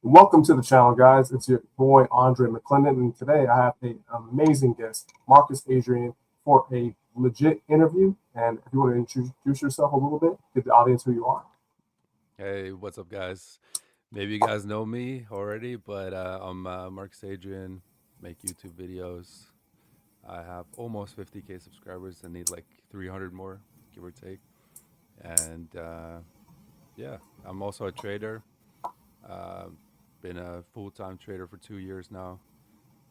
Welcome to the channel, guys. It's your boy Andre McClendon, and today I have an amazing guest, Markus Adrian, for a legit interview. And if you want to introduce yourself a little bit, give the audience who you are. Hey, what's up, guys? Maybe you guys know me already, but I'm Markus Adrian, make YouTube videos. I have almost 50K subscribers and need like 300 more, give or take. And yeah, I'm also a trader. Uh, been a full-time trader for 2 years now.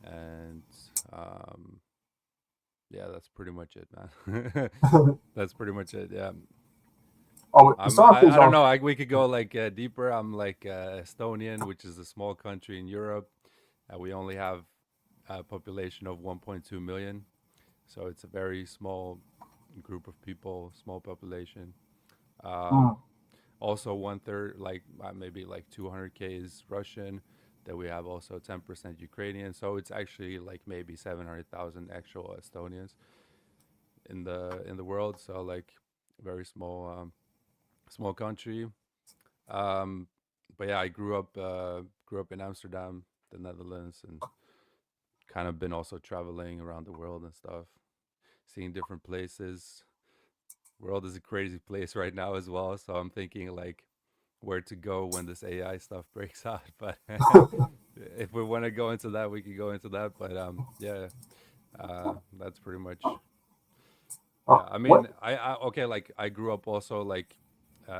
And um, yeah, that's pretty much it, man. That's pretty much it. Yeah. To start things I don't off, know. We could go like deeper. I'm like Estonian, which is a small country in Europe. We only have a population of 1.2 million, so it's a very small group of people, small population. Um, mm, Also, one third, like maybe like 200K is Russian. Then we have also 10% Ukrainian. So it's actually like maybe 700,000 actual Estonians in the world. So like very small country. Um, but yeah, I grew up in Amsterdam, the Netherlands, and kind of been also traveling around the world and stuff, seeing different places. World is a crazy place right now as well, so I'm thinking like where to go when this AI stuff breaks out. But if we want to go into that, we can go into that. But yeah, that's pretty much. Yeah, I what? mean, I okay, like I grew up also like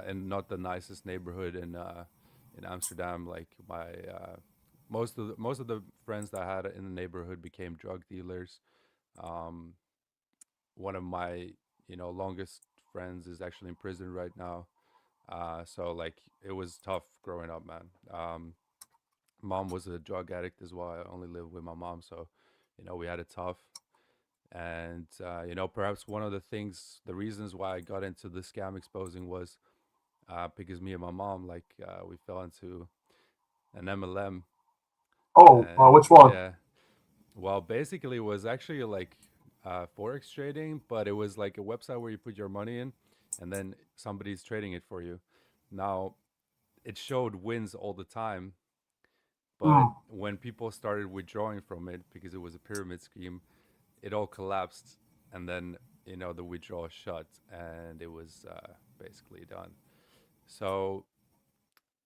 in not the nicest neighborhood in Amsterdam. Like my most of the friends that I had in the neighborhood became drug dealers. Um, One of my longest friends is actually in prison right now. So like it was tough growing up, man. Mom was a drug addict as well. I only lived with my mom, so we had it tough. And perhaps one of the reasons why I got into the scam exposing was because me and my mom, like, we fell into an MLM, Oh, and which one? yeah, well, basically, it was actually like forex trading, but it was like a website where you put your money in, and then somebody's trading it for you. Now, it showed wins all the time, but Mm, when people started withdrawing from it because it was a pyramid scheme, it all collapsed, and then the withdrawal shut, and it was basically done. So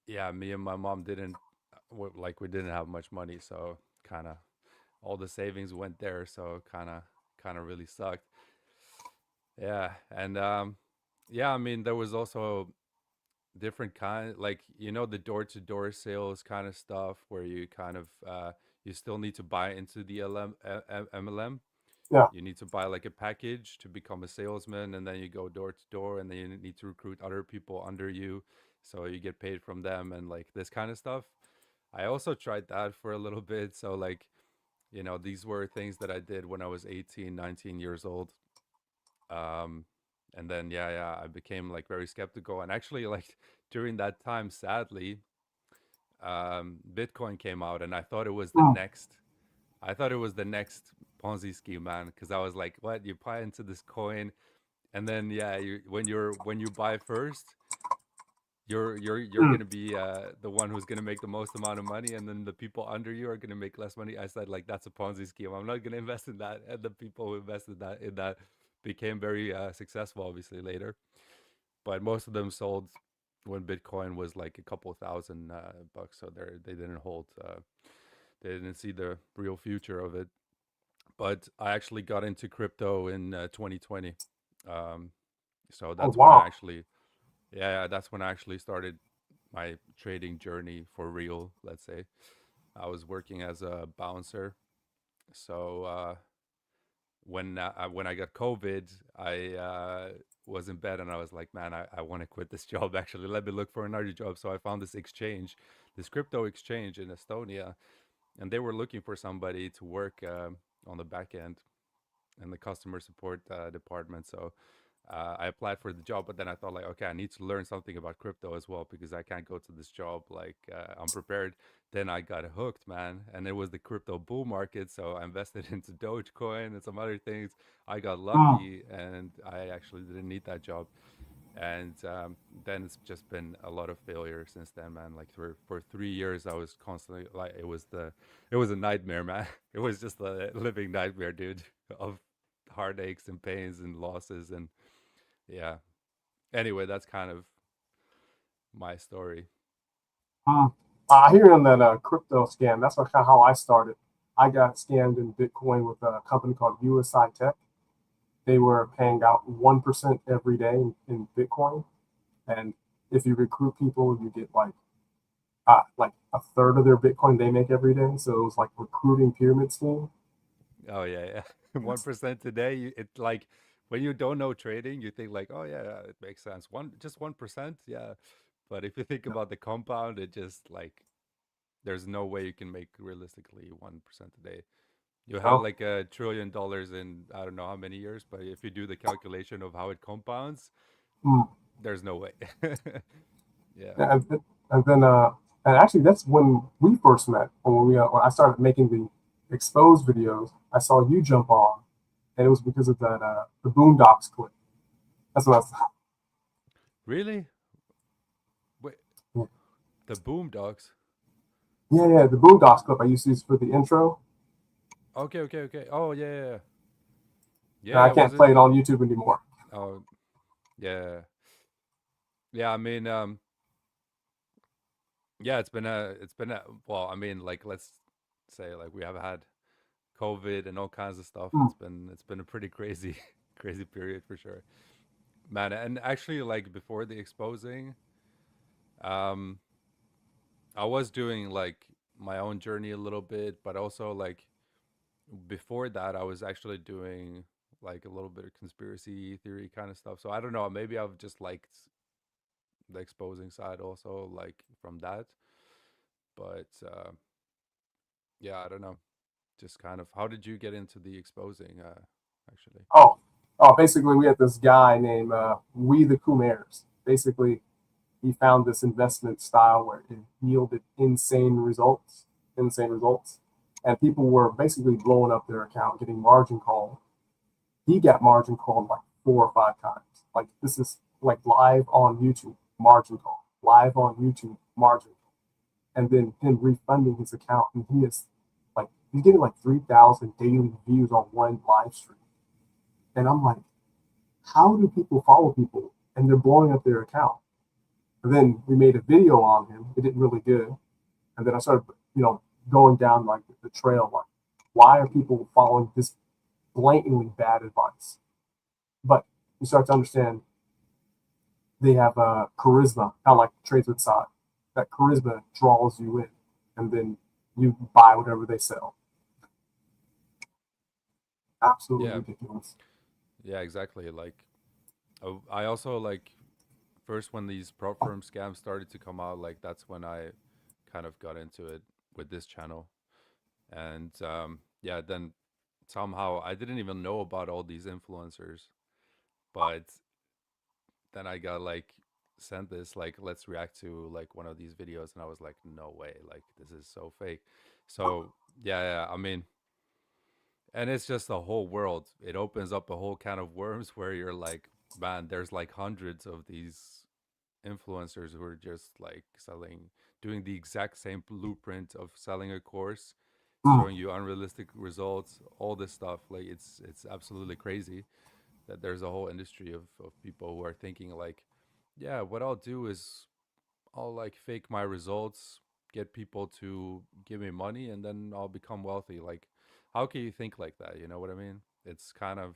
yeah, me and my mom didn't like we didn't have much money, so kind of all the savings went there, so kind of really sucked. Yeah, and yeah, I mean there was also different kind, like the door to door sales kind of stuff where you kind of you still need to buy into the MLM. yeah. You need to buy like a package to become a salesman, and then you go door to door, and then you need to recruit other people under you, so you get paid from them, and like this kind of stuff. I also tried that for a little bit, so like these were things that I did when I was 18, 19 years old. um and then yeah, I became like very skeptical, and actually like during that time, sadly, Bitcoin came out, and Mm, I thought it was the next Ponzi scheme, man, because I was like, what, you buy into this coin, and then yeah, when you buy first, you're mm, gonna be the one who's gonna make the most amount of money, and then the people under you are gonna make less money. I said, like, that's a Ponzi scheme. I'm not gonna invest in that. And the people who invested that became very successful, obviously, later. But most of them sold when Bitcoin was like a couple thousand bucks, so they didn't hold. They didn't see the real future of it. But I actually got into crypto in 2020. Um, so oh, that's when I wow. actually, yeah, that's when I actually started my trading journey for real, let's say. I was working as a bouncer. So when I got COVID, I was in bed, and I was like, man, I want to quit this job. Actually, let me look for another job. So I found this exchange, this crypto exchange in Estonia, and they were looking for somebody to work on the back end in the customer support department. So I applied for the job, but then I thought, like, okay, I need to learn something about crypto as well, because I can't go to this job like unprepared. Then I got hooked, man, and it was the crypto bull market. So I invested into Dogecoin and some other things. I got Mm, lucky, and I actually didn't need that job. And then it's just been a lot of failure since then, man. Like for 3 years I was constantly like, it was a nightmare, man. It was just a living nightmare, dude, of heartaches and pains and losses. And yeah, anyway, that's kind of my story. Mm. I hear on that crypto scam. That's kind of how I started. I got scammed in Bitcoin with a company called USI Tech. They were paying out 1% every day in Bitcoin, and if you recruit people, you get like a third of their Bitcoin they make every day. So it was like recruiting pyramid scheme. Oh yeah, yeah. 1% today, it's like when you don't know trading, you think like, oh yeah, yeah, it makes sense. 1%, yeah. But if you think about the compound, it just like there's no way you can make realistically 1% a day. You have Oh, like $1 trillion in I don't know how many years, but if you do the calculation of how it compounds, mm. there's no way. Yeah. Yeah, and then and actually that's when we first met. When I started making the exposed videos, I saw you jump on, and it was because of that the Boondocks clip. That's what Really? Wait, I was. the Boom Dogs. Yeah, the Boondocks clip I used to use for the intro. Okay, okay, okay. Oh yeah, yeah, yeah. And Yeah, I yeah, can't was it? play it on YouTube anymore. Oh yeah, yeah. I mean, yeah. It's been a. Well, I mean, like let's say like we have had COVID and all kinds of stuff. Mm, It's been a pretty crazy, crazy period for sure, man. And actually, like before the exposing, um, I was doing like my own journey a little bit, but also like before that, I was actually doing like a little bit of conspiracy theory kind of stuff. So I don't know, maybe I've just liked the exposing side also, like from that. But yeah, I don't know. Just kind of, how did you get into the exposing? Actually, oh, basically we had this guy named We the Coomers. Basically, he found this investment style where it yielded insane results, and people were basically blowing up their account, getting margin called. He got margin called like 4 or 5 times. Like this is like live on YouTube, margin call, live on YouTube, margin call, and then him refunding his account, and he is like he's getting like 3,000 daily views on one live stream, and I'm like, how do people follow people and they're blowing up their account? And then we made a video on him. It did really good, and then I started, going down like the trail, like why are people following this blatantly bad advice? But you start to understand they have charisma, kind of like trades with side. That charisma draws you in, and then you buy whatever they sell. Absolutely yeah, ridiculous. yeah, exactly. Like, I also like first when these prop firm scams started to come out, like that's when I kind of got into it with this channel. And yeah, then somehow I didn't even know about all these influencers, but then I got like sent this like let's react to like one of these videos, and I was like, no way, like this is so fake. So yeah, yeah, I mean, and it's just a whole world. It opens up a whole can of worms where you're like, man, there's like hundreds of these influencers who are just like selling, doing the exact same blueprint of selling a course, Mm, showing you unrealistic results, all this stuff. Like it's absolutely crazy that there's a whole industry of people who are thinking like, yeah, what I'll do is I'll like fake my results, get people to give me money, and then I'll become wealthy. Like, how can you think like that? You know what I mean? It's kind of,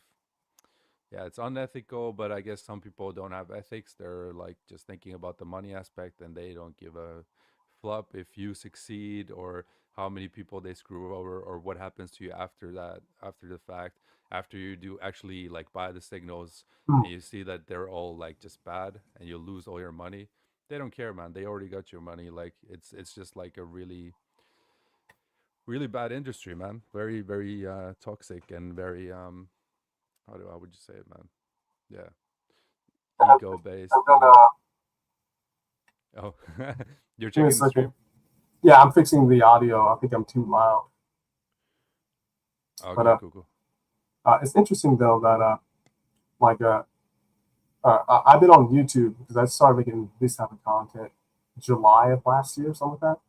yeah, it's unethical, but I guess some people don't have ethics. They're like just thinking about the money aspect, and they don't give a flop if you succeed or how many people they screw over or what happens to you after that, after the fact, after you do actually like buy the signals mm. and you see that they're all like just bad and you lose all your money. They don't care, man. They already got your money. Like it's just like a really really bad industry, man. Very very toxic and very how would you say it, man? Yeah, ego based. And then, Oh, you're give me a checking the second. stream. Yeah, I'm fixing the audio. I think I'm too loud. But Okay, cool, cool. it's interesting though that like I've been on YouTube because I started making this type of content July of last year, something like that,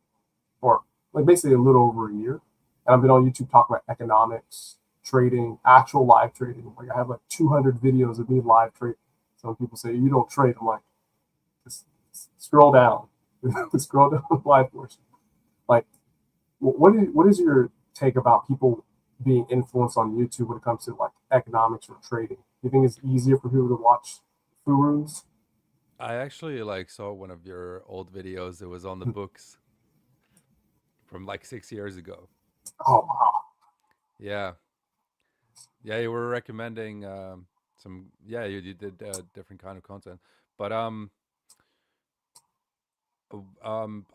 or like basically a little over a year. And I've been on YouTube talking about economics, trading, actual live trading. Like I have like 200 videos of me live trading. Some people say you don't trade. I'm like, just scroll down, scroll down the live portion. Like, what is your take about people being influenced on YouTube when it comes to like economics or trading? Do you think it's easier for people to watch gurus? I actually like saw one of your old videos. It was on the books from like 6 years ago. Oh wow. Yeah, yeah, you were recommending some. Yeah, you did different kind of content, but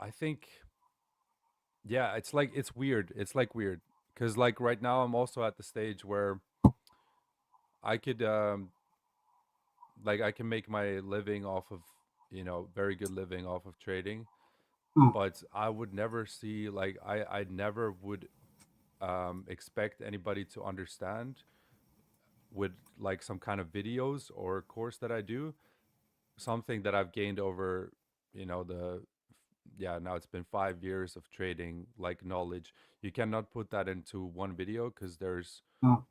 I think yeah, it's like it's weird. It's like weird because like right now I'm also at the stage where I could like I can make my living off of very good living off of trading, Hmm. but I would never see like I never would expect anybody to understand with like some kind of videos or course that I do something that I've gained over the yeah, now it's been 5 years of trading like knowledge. You cannot put that into one video because there's Hmm.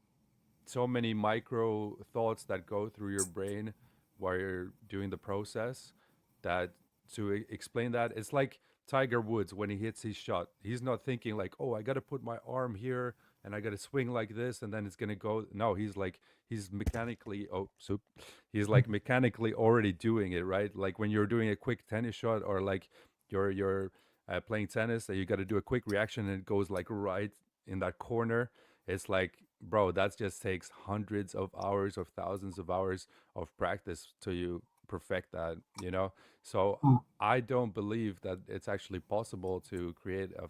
so many micro thoughts that go through your brain while you're doing the process that to explain that it's like Tiger Woods when he hits his shot, he's not thinking like, oh, I got to put my arm here and I got to swing like this and then it's going to go. No, he's like he's mechanically oh soup he's like mechanically already doing it, right? Like when you're doing a quick tennis shot or like you're playing tennis and you got to do a quick reaction and it goes like right in that corner. It's like, bro, that just takes hundreds of hours of thousands of hours of practice to you perfect that. So Hmm. I don't believe that it's actually possible to create a,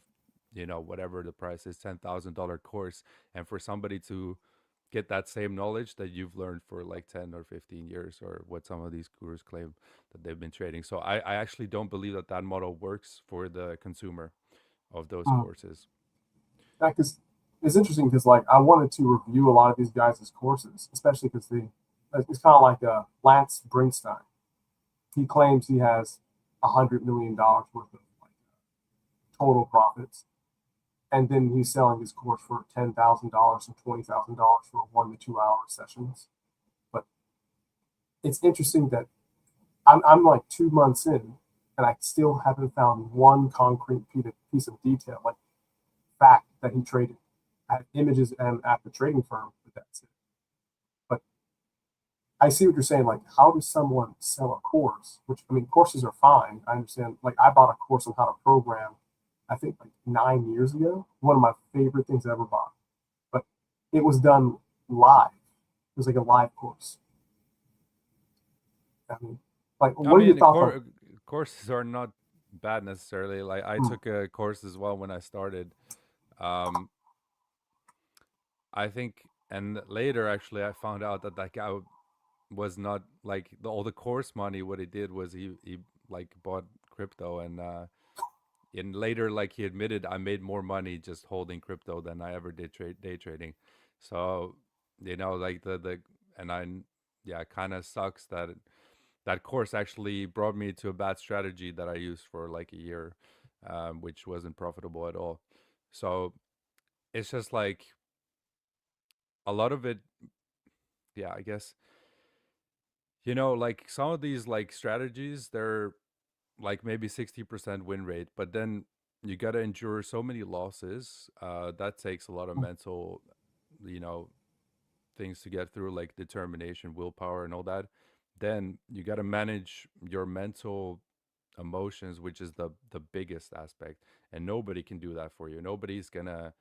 whatever the price is, $10,000 course, and for somebody to get that same knowledge that you've learned for like 10 or 15 years, or what some of these gurus claim that they've been trading. So I actually don't believe that that model works for the consumer of those Hmm. courses. Yeah, because it's interesting because like I wanted to review a lot of these guys' courses, especially because they it's kind of like Lance Bringstein. He claims he has $100 million worth of like, total profits, and then he's selling his course for $10,000 and $20,000 for 1 to 2 hour sessions. But it's interesting that I'm like 2 months in, and I still haven't found one concrete piece of detail, like fact that he traded. I have images and at the trading firm, but that's it. But I see what you're saying. Like, how does someone sell a course? Which I mean, courses are fine. I understand. Like, I bought a course on how to program. I think like 9 years ago. One of my favorite things I ever bought. But it was done live. It was like a live course. I mean, like, I what are your mean, thoughts on? courses are not bad necessarily. Like I Hmm. took a course as well when I started. Um, I think, and later actually, I found out that that guy was not like all the course money. What he did was he like bought crypto, and later like he admitted I made more money just holding crypto than I ever did day trading. So like the and I yeah, kind of sucks that that course actually brought me to a bad strategy that I used for like a year, which wasn't profitable at all. So it's just like a lot of it. Yeah, I guess like some of these like strategies, they're like maybe 60% win rate, but then you got to endure so many losses. That takes a lot of mental, you know, things to get through, like determination, willpower, and all that. Then you got to manage your mental emotions, which is the biggest aspect, and nobody can do that for you. Nobody's gonna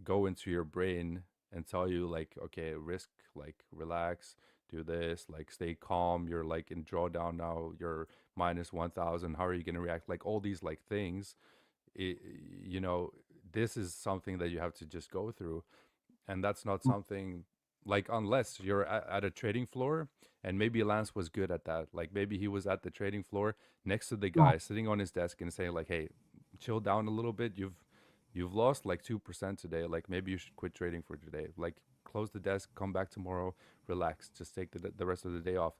go into your brain and tell you like, okay, risk, like relax, do this, like stay calm, you're like in drawdown now, you're minus 1000, how are you going to react, like all these like things. it, you know this is something that you have to just go through, and that's not something like, unless you're at a trading floor, and maybe Lance was good at that, like maybe he was at the trading floor next to the guy sitting on his desk and saying like, hey, chill down a little bit, you've lost like 2% today, like maybe you should quit trading for today, like close the desk, come back tomorrow, relax, just take the rest of the day off.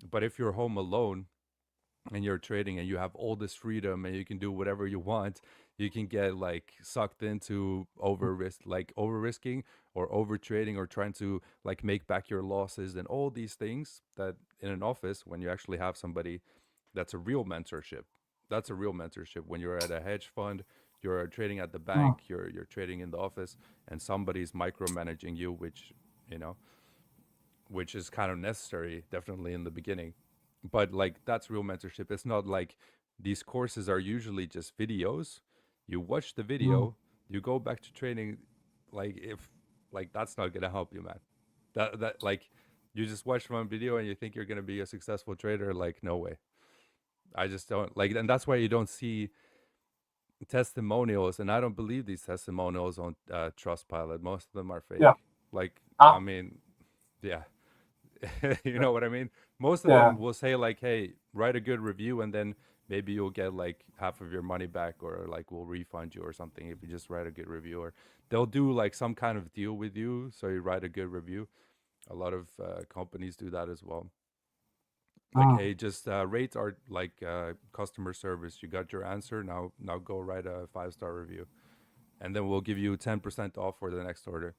But if you're home alone and you're trading and you have all this freedom and you can do whatever you want, you can get like sucked into over risking or over trading or trying to like make back your losses and all these things that in an office when you actually have somebody that's a real mentorship. That's a real mentorship. When you're at a hedge fund, you're trading at the Mm, bank, you're trading in the office, and somebody's micromanaging you, which you know, which is kind of necessary, definitely in the beginning. But like that's real mentorship. It's not like these courses are usually just videos. You watch the mm. video, you go back to training. Like if like that's not gonna help you, man. That like you just watch one video and you think you're gonna be a successful trader. Like no way. I just don't like, and that's why you don't see testimonials. And I don't believe these testimonials on Trustpilot. Most of them are Yeah. fake. Like Uh, I mean, yeah, you know what I mean? Most of yeah. them will say like, "Hey, write a good review, and then maybe you'll get like half of your money back, or like we'll refund you or something if you just write a good review." Or they'll do like some kind of deal with you, so you write a good review. A lot of companies do that as well. Like, Mm. hey, just rate our like customer service. You got your answer now. Go write a 5-star review, and then we'll give you 10% off for the next order.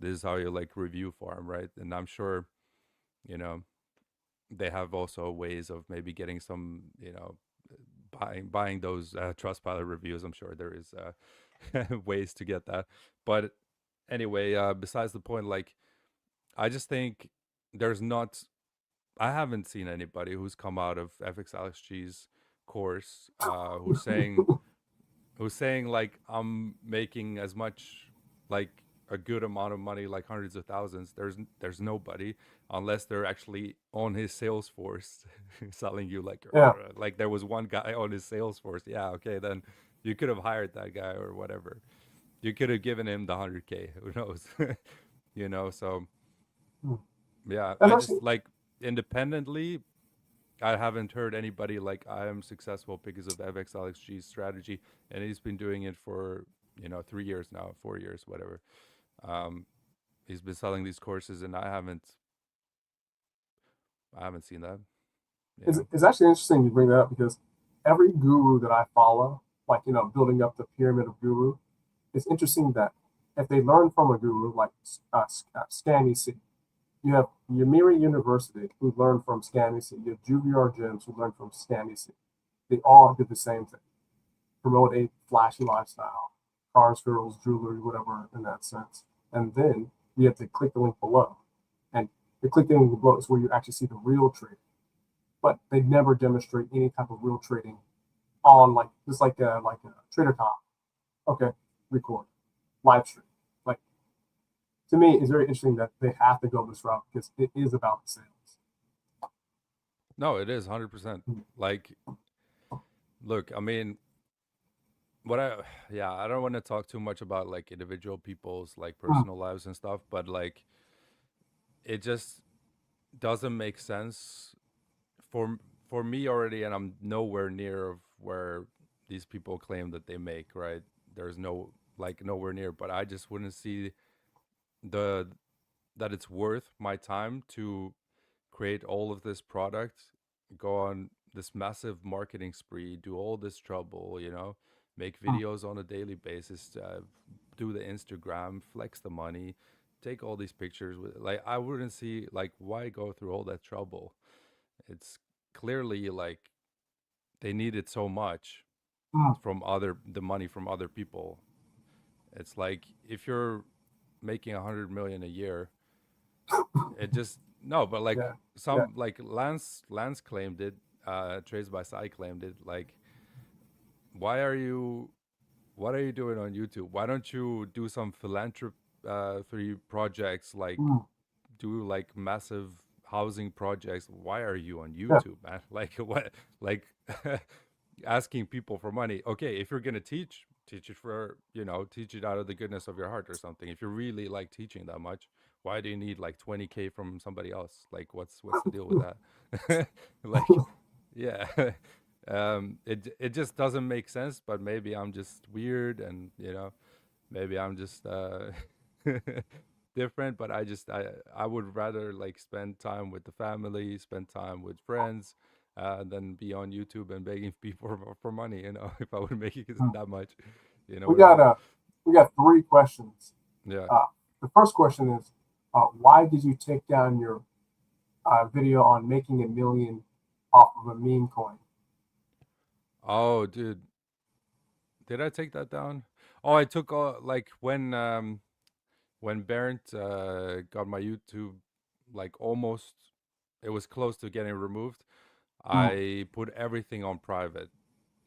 This is how you like review farm, right? And I'm sure you know they have also ways of maybe getting some, buying those Trustpilot reviews. I'm sure there is ways to get that. But anyway, besides the point, like I just think there's not. I haven't seen anybody who's come out of FXLXG's course who's saying like I'm making as much like a good amount of money, like hundreds of thousands. There's nobody unless they're actually on his sales force selling you Yeah. like there was one guy on his sales force. Yeah, okay, then you could have hired that guy or whatever. You could have given him the 100K. Who knows? So Mm. yeah, That's I actually just like independently I haven't heard anybody like I am successful because of FXLXG's strategy, and he's been doing it for 3 years now, 4 years, whatever. Um, he's been selling these courses, and I haven't seen that. You know. it's actually interesting you bring that up because every guru that I follow, like building up the pyramid of guru, it's interesting that if they learn from a guru like Scammy C, you have Yamiri University who learned from Scammy C, you have Juviar Gyms who learned from Scammy C. They all did the same thing: promote a flashy lifestyle, cars, girls, jewelry, whatever in that sense. And then you have to click the link below, and the click the link below is where you actually see the real trading. But they never demonstrate any type of real trading on like just like a trader talk. Okay, record, live stream. Like to me, it's very interesting that they have to go this route because it is about the sales. No, it is 100%. Like, look, I mean, what I yeah, I don't want to talk too much about like individual people's like Mm, personal lives and stuff, but like it just doesn't make sense for for me already, and I'm nowhere near of where these people claim that they make, right? There's no like nowhere near, but I just wouldn't see the that it's worth my time to create all of this product, go on this massive marketing spree, do all this trouble, make mm, videos on a daily basis, do the Instagram, flex the money, take all these pictures with like I wouldn't see like why go through all that trouble. It's clearly like they need it so much mm. from the money from other people. It's like if you're making 100 million a year, it just no, but like Yeah, yeah. some like Lance claimed it, Trace by Side claimed it. Like, why are you what are you doing on YouTube? Why don't you do some philanthropy projects, like Mm, do like massive housing projects? Why are you on yeah. YouTube, man? Like what like asking people for money. Okay, if you're gonna teach it for teach it out of the goodness of your heart or something. If you're really like teaching that much, why do you need like 20K from somebody else? Like what's the deal with that? Like yeah. It just doesn't make sense, but maybe I'm just weird, and maybe I'm just different, but I would rather like spend time with the family, spend time with friends, than be on YouTube and begging people for money. You know, if I would make it Hmm. that much, you know We what I got mean? we got three questions. Yeah. The first question is, why did you take down your video on making a million off of a meme coin? Oh, dude, did I take that down? Oh, I took like when Bernd got my YouTube like almost, it was close to getting removed. Hmm. I put everything on private.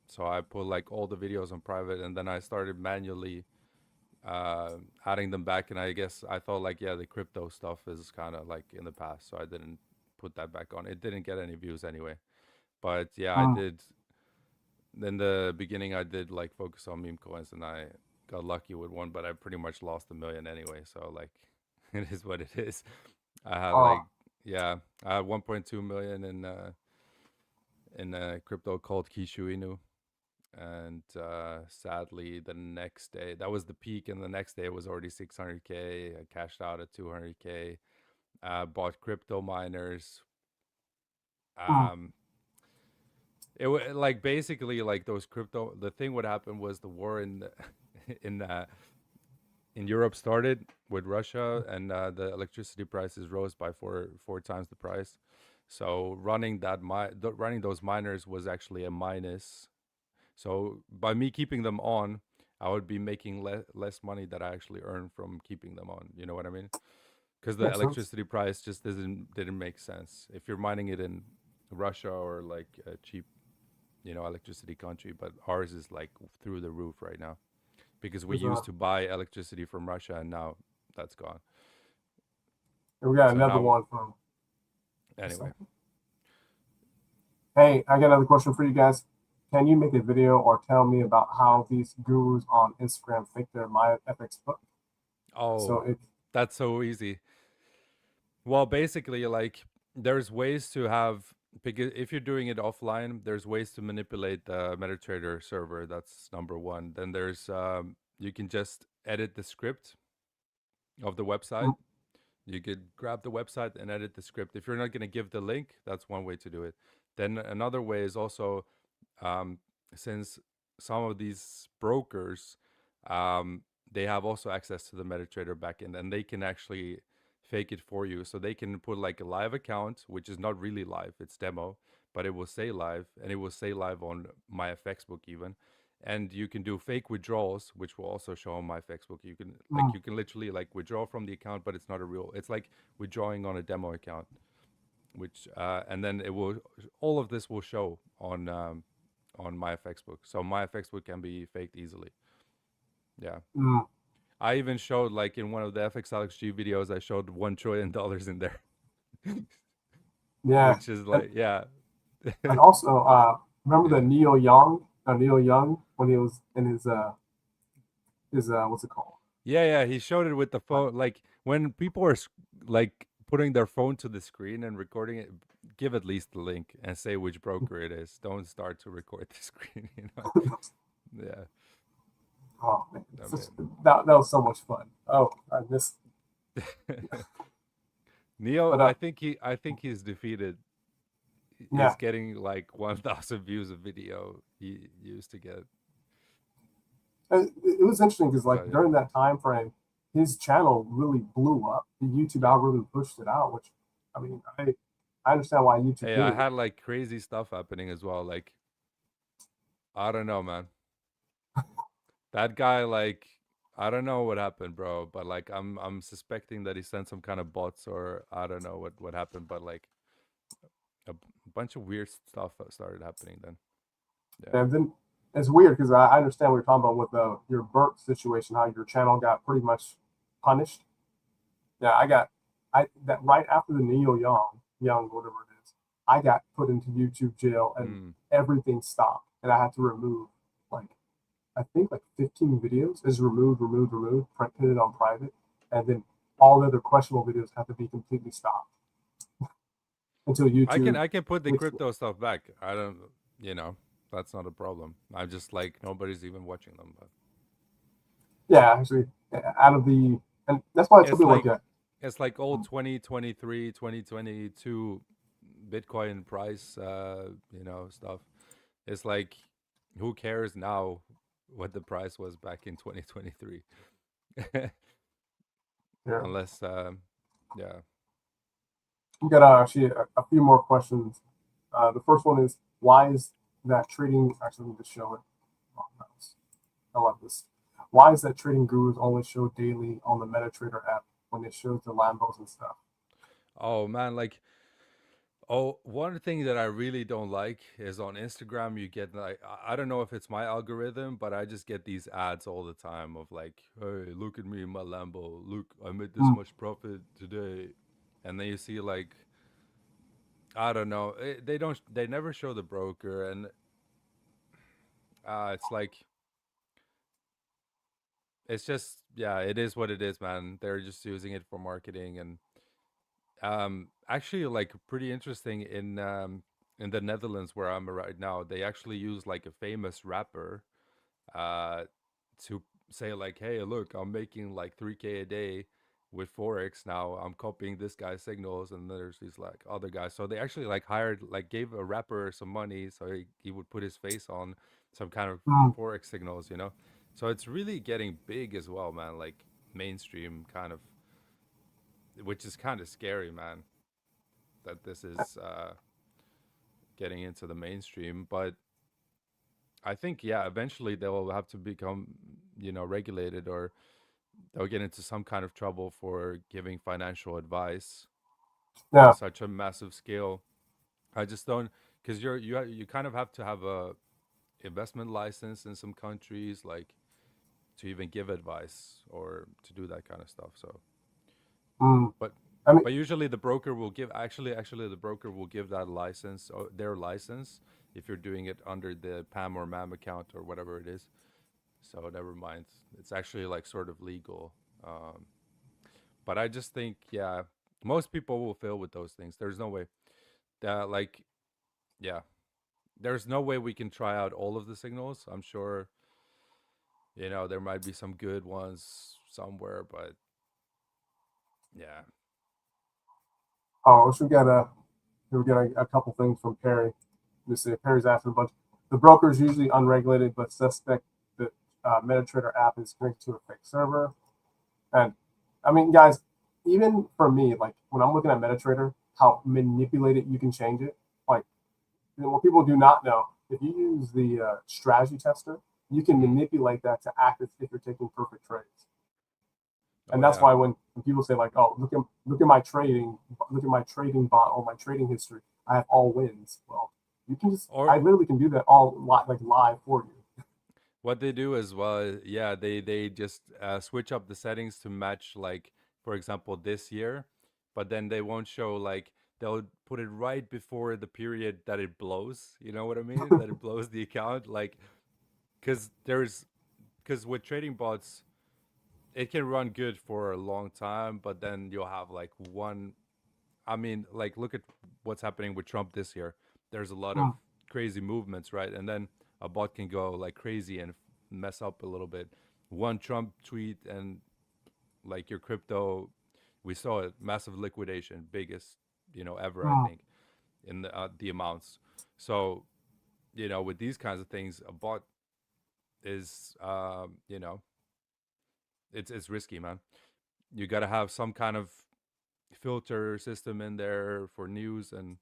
So I put like all the videos on private, and then I started manually adding them back. And I guess I thought like, yeah, the crypto stuff is kind of like in the past, so I didn't put that back on. It didn't get any views anyway. But yeah, I Hmm. did. In the beginning, I did like focus on meme coins, and I got lucky with one, but I pretty much lost 1 million anyway. So like, it is what it is. I had Uh, like, yeah, I had 1.2 million in a crypto called Kishu Inu. And sadly, the next day, that was the peak, and the next day it was already 600K. I cashed out at 200K. Bought crypto miners. hmm. Um, it was like basically like those crypto. The thing what happened was the war in uh, in Europe started with Russia, and the electricity prices rose by four times the price. So running those miners was actually a minus. So by me keeping them on, I would be making less money that I actually earn from keeping them on. You know what I mean? Because the Makes sense. electricity price just didn't make sense if you're mining it in Russia or like a cheap, electricity country. But ours is like through the roof right now because we There's, used to buy electricity from Russia, and now that's gone. and we got So another now, one from. anyway, Hey, I got another question for you guys. Can you make a video or tell me about how these gurus on Instagram think they're my FX book? So oh, it. that's so easy. Well, basically, like there's ways to have, because if you're doing it offline, there's ways to manipulate the MetaTrader server. That's number one. Then there's you can just edit the script of the website. Mm. You could grab the website and edit the script. If you're not going to give the link, that's one way to do it. Then another way is also, um, since some of these brokers, they have also access to the MetaTrader backend, and they can actually fake it for you. So they can put like a live account, which is not really live, it's demo, but it will say live, and it will say live on my FX book even. And you can do fake withdrawals, which will also show on my FX book. Mm. You can literally like withdraw from the account, but it's not a real. It's like withdrawing on a demo account, which and then it will, all of this will show on my FX book. So my FX book can be faked easily. Yeah. Mm. I even showed like in one of the FXLXG videos, I showed $1 trillion in there, Yeah, which is and, like, yeah. and also remember the Yeah. Neil Young when he was in his what's it called? Yeah, yeah, he showed it with the Like, phone. Like when people are like putting their phone to the screen and recording it, give at least the link and say which broker it is. Don't start to record the screen, you know. Yeah, oh man, I that was so much fun. Oh, I missed. mean, Neo. But I think he's defeated. yeah, He's getting like 1,000 views a video. He used to get, it was interesting because like but yeah. during that time frame, his channel really blew up. The YouTube Yeah. algorithm pushed it out, which I mean, I understand why YouTube Hey, did I it. had like crazy stuff happening as well. Like I don't know, man. That guy, like, I don't know what happened, bro. But like, I'm suspecting that he sent some kind of bots, or I don't know what happened. But like, bunch of weird stuff started happening then. Yeah. And then it's weird because I understand what you're talking about with your burnt situation, how your channel got pretty much punished. Yeah, I that right after the Young, whatever it is, I got put into YouTube jail and Mm. everything stopped, and I had to remove like I think like 15 videos is removed, put it on private, and then all the other questionable videos have to be completely stopped until YouTube I can put the fixed it. crypto stuff back. I don't, you know, that's not a problem. I'm just like nobody's even watching them. But Yeah, actually, out of the And that's why I tell It's people like, like yeah, it's like old 2023, 2022 Bitcoin price, stuff. It's like, who cares now what the price was back in 2023? yeah. Unless, yeah. We got actually a few more questions. The first one is, why is that trading? Actually, let me just show it. Oh, nice. I love this. Why is that trading gurus only show daily on the MetaTrader app when it shows the Lambos and stuff? Oh man, like, oh, one thing that I really don't like is on Instagram, you get like, I don't know if it's my algorithm, but I just get these ads all the time of like, hey, look at me, my Lambo. Look, I made this Mm, much profit today. And then you see like, I don't know, they never show the broker. And it's like, it's just, yeah, it is what it is, man. They're just using it for marketing. And actually, like, pretty interesting in the Netherlands where I'm right now, they actually use like a famous rapper uh to say like, hey, look, I'm making like 3K a day with forex now. I'm copying this guy's signals, and there's these like other guys. So they actually like hired, like, gave a rapper some money so he would put his face on some kind of mm. forex signals, so it's really getting big as well, man, like mainstream kind of, which is kind of scary, man, that this is getting into the mainstream. But I think, yeah, eventually they will have to become, regulated, or they'll get into some kind of trouble for giving financial advice to Yeah. such a massive scale. I just don't, because you kind of have to have a investment license in some countries, like, to even give advice or to do that kind of stuff. So, Mm. but I mean, but usually the broker will give, actually the broker will give that license, or their license, if you're doing it under the PAM or MAM account or whatever it is. So never mind. It's actually like sort of legal. Um, but I just think, yeah, most people will fail with those things. There's no way that, like, yeah, there's no way we can try out all of the signals. I'm sure, there might be some good ones somewhere, but yeah. oh, so we got a couple things from Perry. Let's see, Perry's asking a bunch. The broker is usually unregulated, but suspect that MetaTrader app is connected to a fake server. And I mean, guys, even for me, like when I'm looking at MetaTrader, how manipulated you can change it. Like, what people do not know, if you use the strategy tester, you can Mm. manipulate that to act as if you're taking perfect trades. Oh And that's yeah. why when people say like, "Oh, look at my trading, look at my trading bot or my trading history, I have all wins." Well, you can just, Or I literally can do that all like live for you. what they do as well, yeah, they just switch up the settings to match, like, for example, this year, but then they won't show, like, they'll put it right before the period that it blows. You know what I mean? That it blows the account, like, because with trading bots, it can run good for a long time, but then you'll have like one. I mean, like, look at what's happening with Trump this year. There's a lot of Mm, crazy movements, right? And then a bot can go like crazy and mess up a little bit. One Trump tweet, and like your crypto, we saw it, massive liquidation, biggest, ever, I mm. think, in the amounts. So, with these kinds of things, a bot is, it's risky, man. You got to have some kind of filter system in there for news, and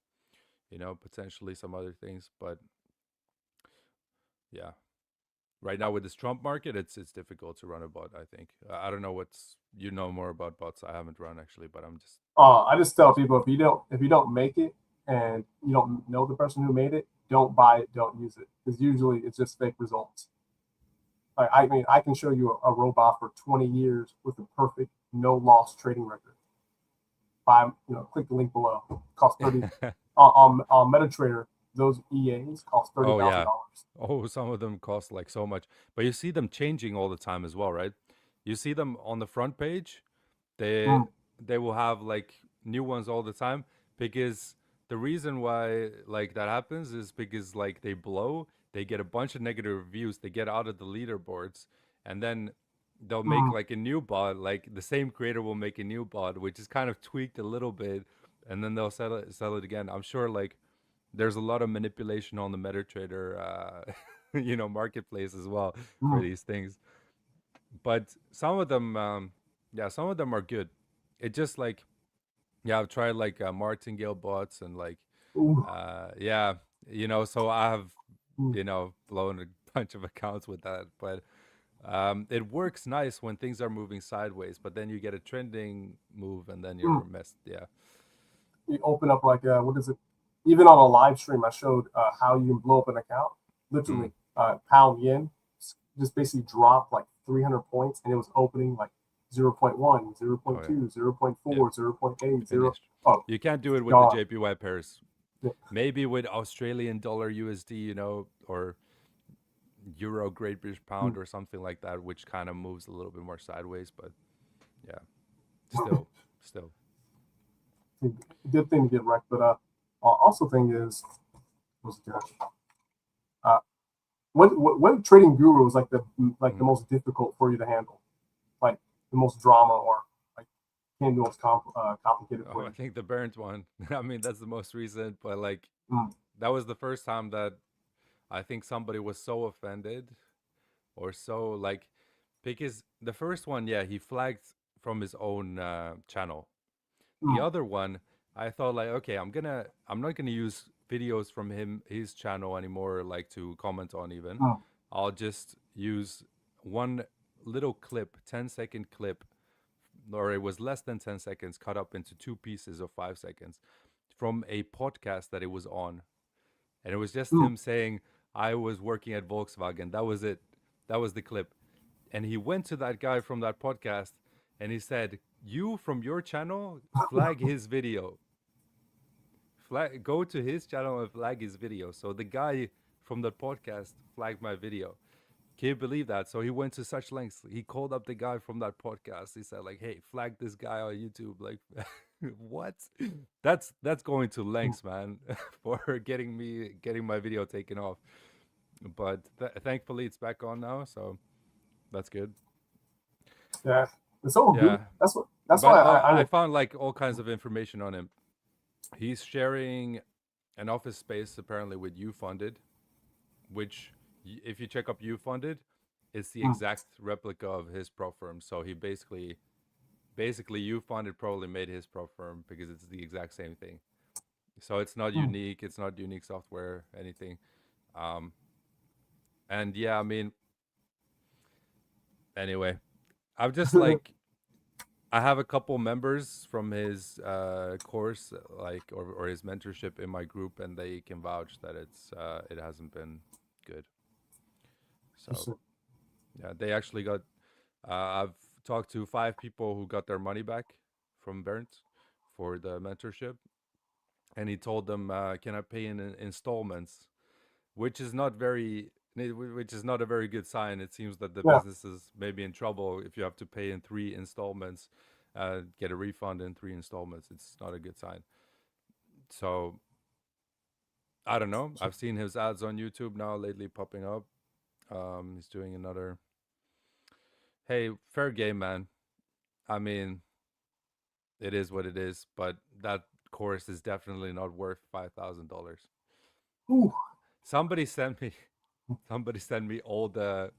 potentially some other things. But yeah, right now with this Trump market, it's difficult to run a bot, I think. I don't know what's, more about bots. I haven't run actually, but I'm just I just tell curious. people, if you don't make it and you don't know the person who made it, don't buy it, don't use it, because usually it's just fake results. Like, I mean, I can show you a robot for 20 years with a perfect no loss trading record. Click the link below. Cost 30 on MetaTrader. Those EAs cost thirty Oh thousand yeah. dollars. Oh, some of them cost like so much, but you see them changing all the time as well, right? You see them on the front page. They Mm, they will have like new ones all the time, because the reason why like that happens is because, like, they blow, they get a bunch of negative reviews, they get out of the leaderboards, and then they'll make Mm, like a new bot, like the same creator will make a new bot, which is kind of tweaked a little bit, and then they'll sell it again. I'm sure like there's a lot of manipulation on the MetaTrader, marketplace as well for mm, these things. But some of them, yeah, some of them are good. It just like, yeah, I've tried like martingale bots and like, ooh, yeah, so I have, mm, blown a bunch of accounts with that. But it works nice when things are moving sideways, but then you get a trending move and then mm. you're messed. Yeah. You open up like what is it? Even on a live stream, I showed how you can blow up an account. Mm. Literally, pound yen just basically dropped like 300 points, and it was opening like 0.1, Oh yeah. 0.2, Yep. 0.4, 0.8, 0. Finished. Oh, You can't do it with the gone. JPY pairs. Yeah. Maybe with Australian dollar USD, or Euro Great British Mm. Pound or something like that, which kind of moves a little bit more sideways. But yeah, still. Good thing to get wrecked, but also thing is, what's it called? Uh, what trading guru is like the Mm. most difficult for you to handle, like the most drama or like can the most complicated Oh, for I you? think the Burnt one. I mean, that's the most recent, but like Mm, that was the first time that I think somebody was so offended or so like, because the first one, yeah, he flagged from his own channel. The mm, other one, I thought like, okay, I'm not gonna use videos from his channel anymore, like to comment on even. mm, I'll just use one little clip, 10-second clip, or it was less than 10 seconds, cut up into two pieces of 5 seconds from a podcast that it was on. And it was just mm. him saying, I was working at Volkswagen. That was it. That was the clip. And he went to that guy from that podcast and he said, you from your channel, flag his video. Go to his channel and flag his video. So the guy from that podcast flagged my video. Can you believe that? So he went to such lengths. He called up the guy from that podcast. He said, like, hey, flag this guy on YouTube. Like, what? That's going to lengths, man, for getting my video taken off. But thankfully it's back on now, so that's good. Yeah, it's all good. Yeah. That's But why I I found like all kinds of information on him. He's sharing an office space apparently with You Funded, which if you check up You Funded, it's the mm, exact replica of his pro firm. So he basically You Funded probably made his pro firm because it's the exact same thing. So it's not mm. unique. It's not unique software, anything. Um, and yeah, I mean, anyway, I'm just like, I have a couple members from his course, like or his mentorship in my group, and they can vouch that it hasn't been good. So Interesting. yeah, they actually got. I've talked to 5 people who got their money back from Bernd for the mentorship, and he told them, "Can I pay in installments?" Which is not a very good sign. It seems that the Yeah. business is maybe in trouble if you have to pay in 3 installments, get a refund in 3 installments. It's not a good sign. So I don't know. I've seen his ads on YouTube now lately popping up. He's doing another. Hey, fair game, man. I mean, it is what it is, but that course is definitely not worth $5,000. Ooh. Somebody sent me, somebody sent me all the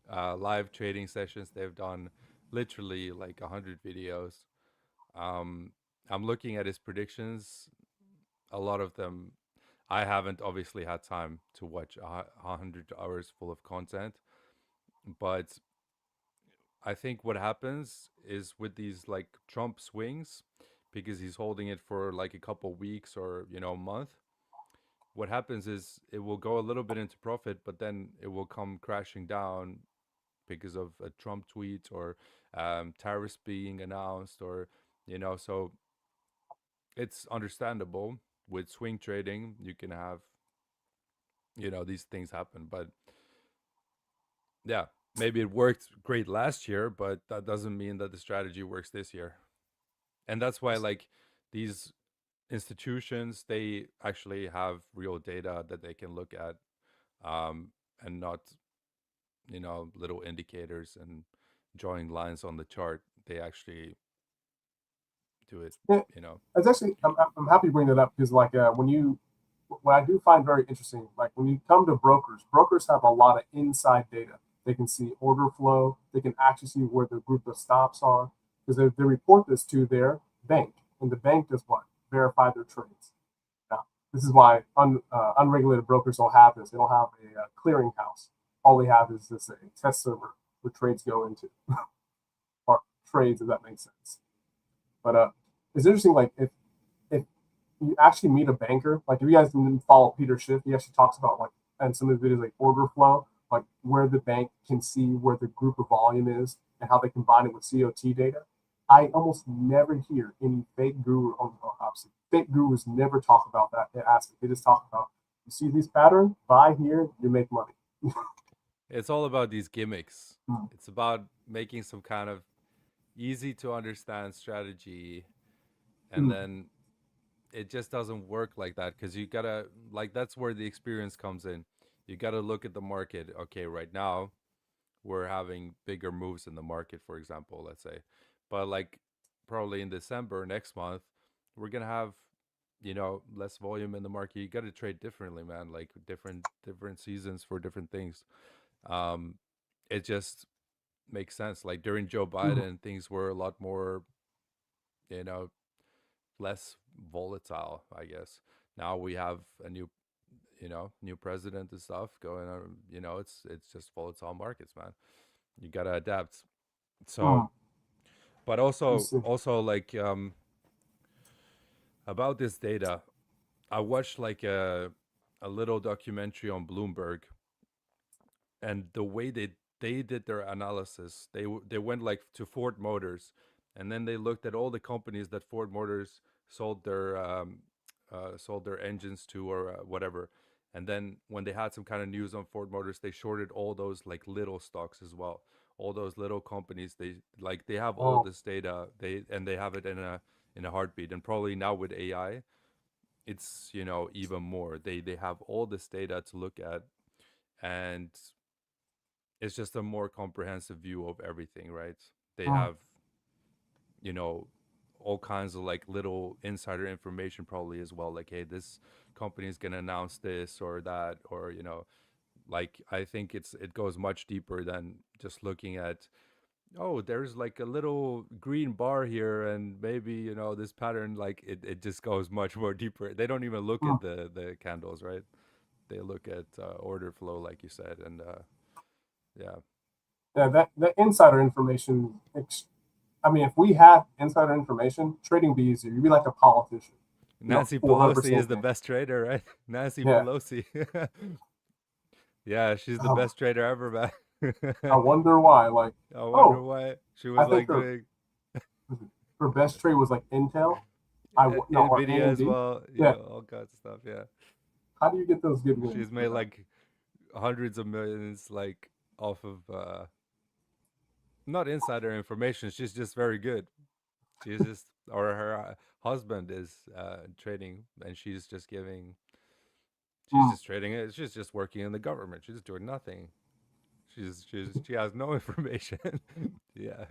live trading sessions they've done, literally like 100 videos. Um, I'm looking at his predictions. A lot of them, I haven't obviously had time to watch 100 hours full of content, but I think what happens is with these like Trump swings, because he's holding it for like a couple weeks or a month. What happens is it will go a little bit into profit, but then it will come crashing down because of a Trump tweet or tariffs being announced, or so it's understandable with swing trading. You can have these things happen, but yeah, maybe it worked great last year, but that doesn't mean that the strategy works this year. And that's why like these institutions, they actually have real data that they can look at, and not little indicators and drawing lines on the chart. They actually do it, Yeah, you know. it's actually I'm happy you bring that up because like what I do find very interesting, like when you come to brokers, brokers have a lot of inside data. They can see order flow. They can actually see where the group of stops are because they report this to their bank, and the bank does what? Verify their trades. Now, this is why unregulated brokers don't have this. They don't have a clearinghouse. All they have is this a test server where trades go into, or trades, if that makes sense. But it's interesting, like if you actually meet a banker, like if you guys didn't follow Peter Schiff, he actually talks about like and some of the videos like order flow, like where the bank can see where the group of volume is and how they combine it with COT data. I almost never hear any fake guru, obviously, fake gurus never talk about that aspect. They just talk about you see these patterns, buy here, you make money. It's all about these gimmicks. Mm, It's about making some kind of easy to understand strategy, and mm, then it just doesn't work like that because you gotta, like, that's where the experience comes in. You gotta look at the market. Okay, right now we're having bigger moves in the market, for example, let's say, but like probably in December next month we're gonna have, less volume in the market. You gotta trade differently, man. Like different seasons for different things. um it just makes sense. Like during Joe mm, Biden, things were a lot more, you know less volatile, I guess. Now we have a new president and stuff going on. It's just volatile markets, man. You gotta adapt. So, mm. but You also see. also like, about this data, I watched like a little documentary on Bloomberg, and the way they did their analysis, they went like to Ford Motors, and then they looked at all the companies that Ford Motors sold their engines to, or whatever. And then when they had some kind of news on Ford Motors, they shorted all those like little stocks as well. All those little companies, they have all Oh, this data, they have it in a heartbeat. And probably now with AI, it's, even more. They have all this data to look at, and it's just a more comprehensive view of everything, right? They mm, have, you know, all kinds of like little insider information probably as well. Like, hey, this company is gonna announce this or that, or like, I think it goes much deeper than just looking at, oh, there's like a little green bar here, and maybe this pattern. Like, it just goes much more deeper. They don't even look mm. at the candles, right? They look at order flow, like you said. And yeah. Yeah, that insider information. I mean, if we had insider information, trading would be easier. You'd be like a politician, Nancy four hundred Pelosi is percent the thing. best trader, right? Nancy Yeah. Pelosi. Yeah, she's the Um, best trader ever, I man. wonder why. Like, I wonder oh, why she I was think like doing her best trade was like Intel. No, or Nvidia as AMD. well, Yeah. all kinds of stuff. Yeah, How do you get those good wins she's for made them? like hundreds of millions, like, off of not insider information. She's just very good. She's just, or her husband is trading, and she's just giving. She's Mm. just trading it. She's just working in the government. She's doing nothing. She has no information. Yeah.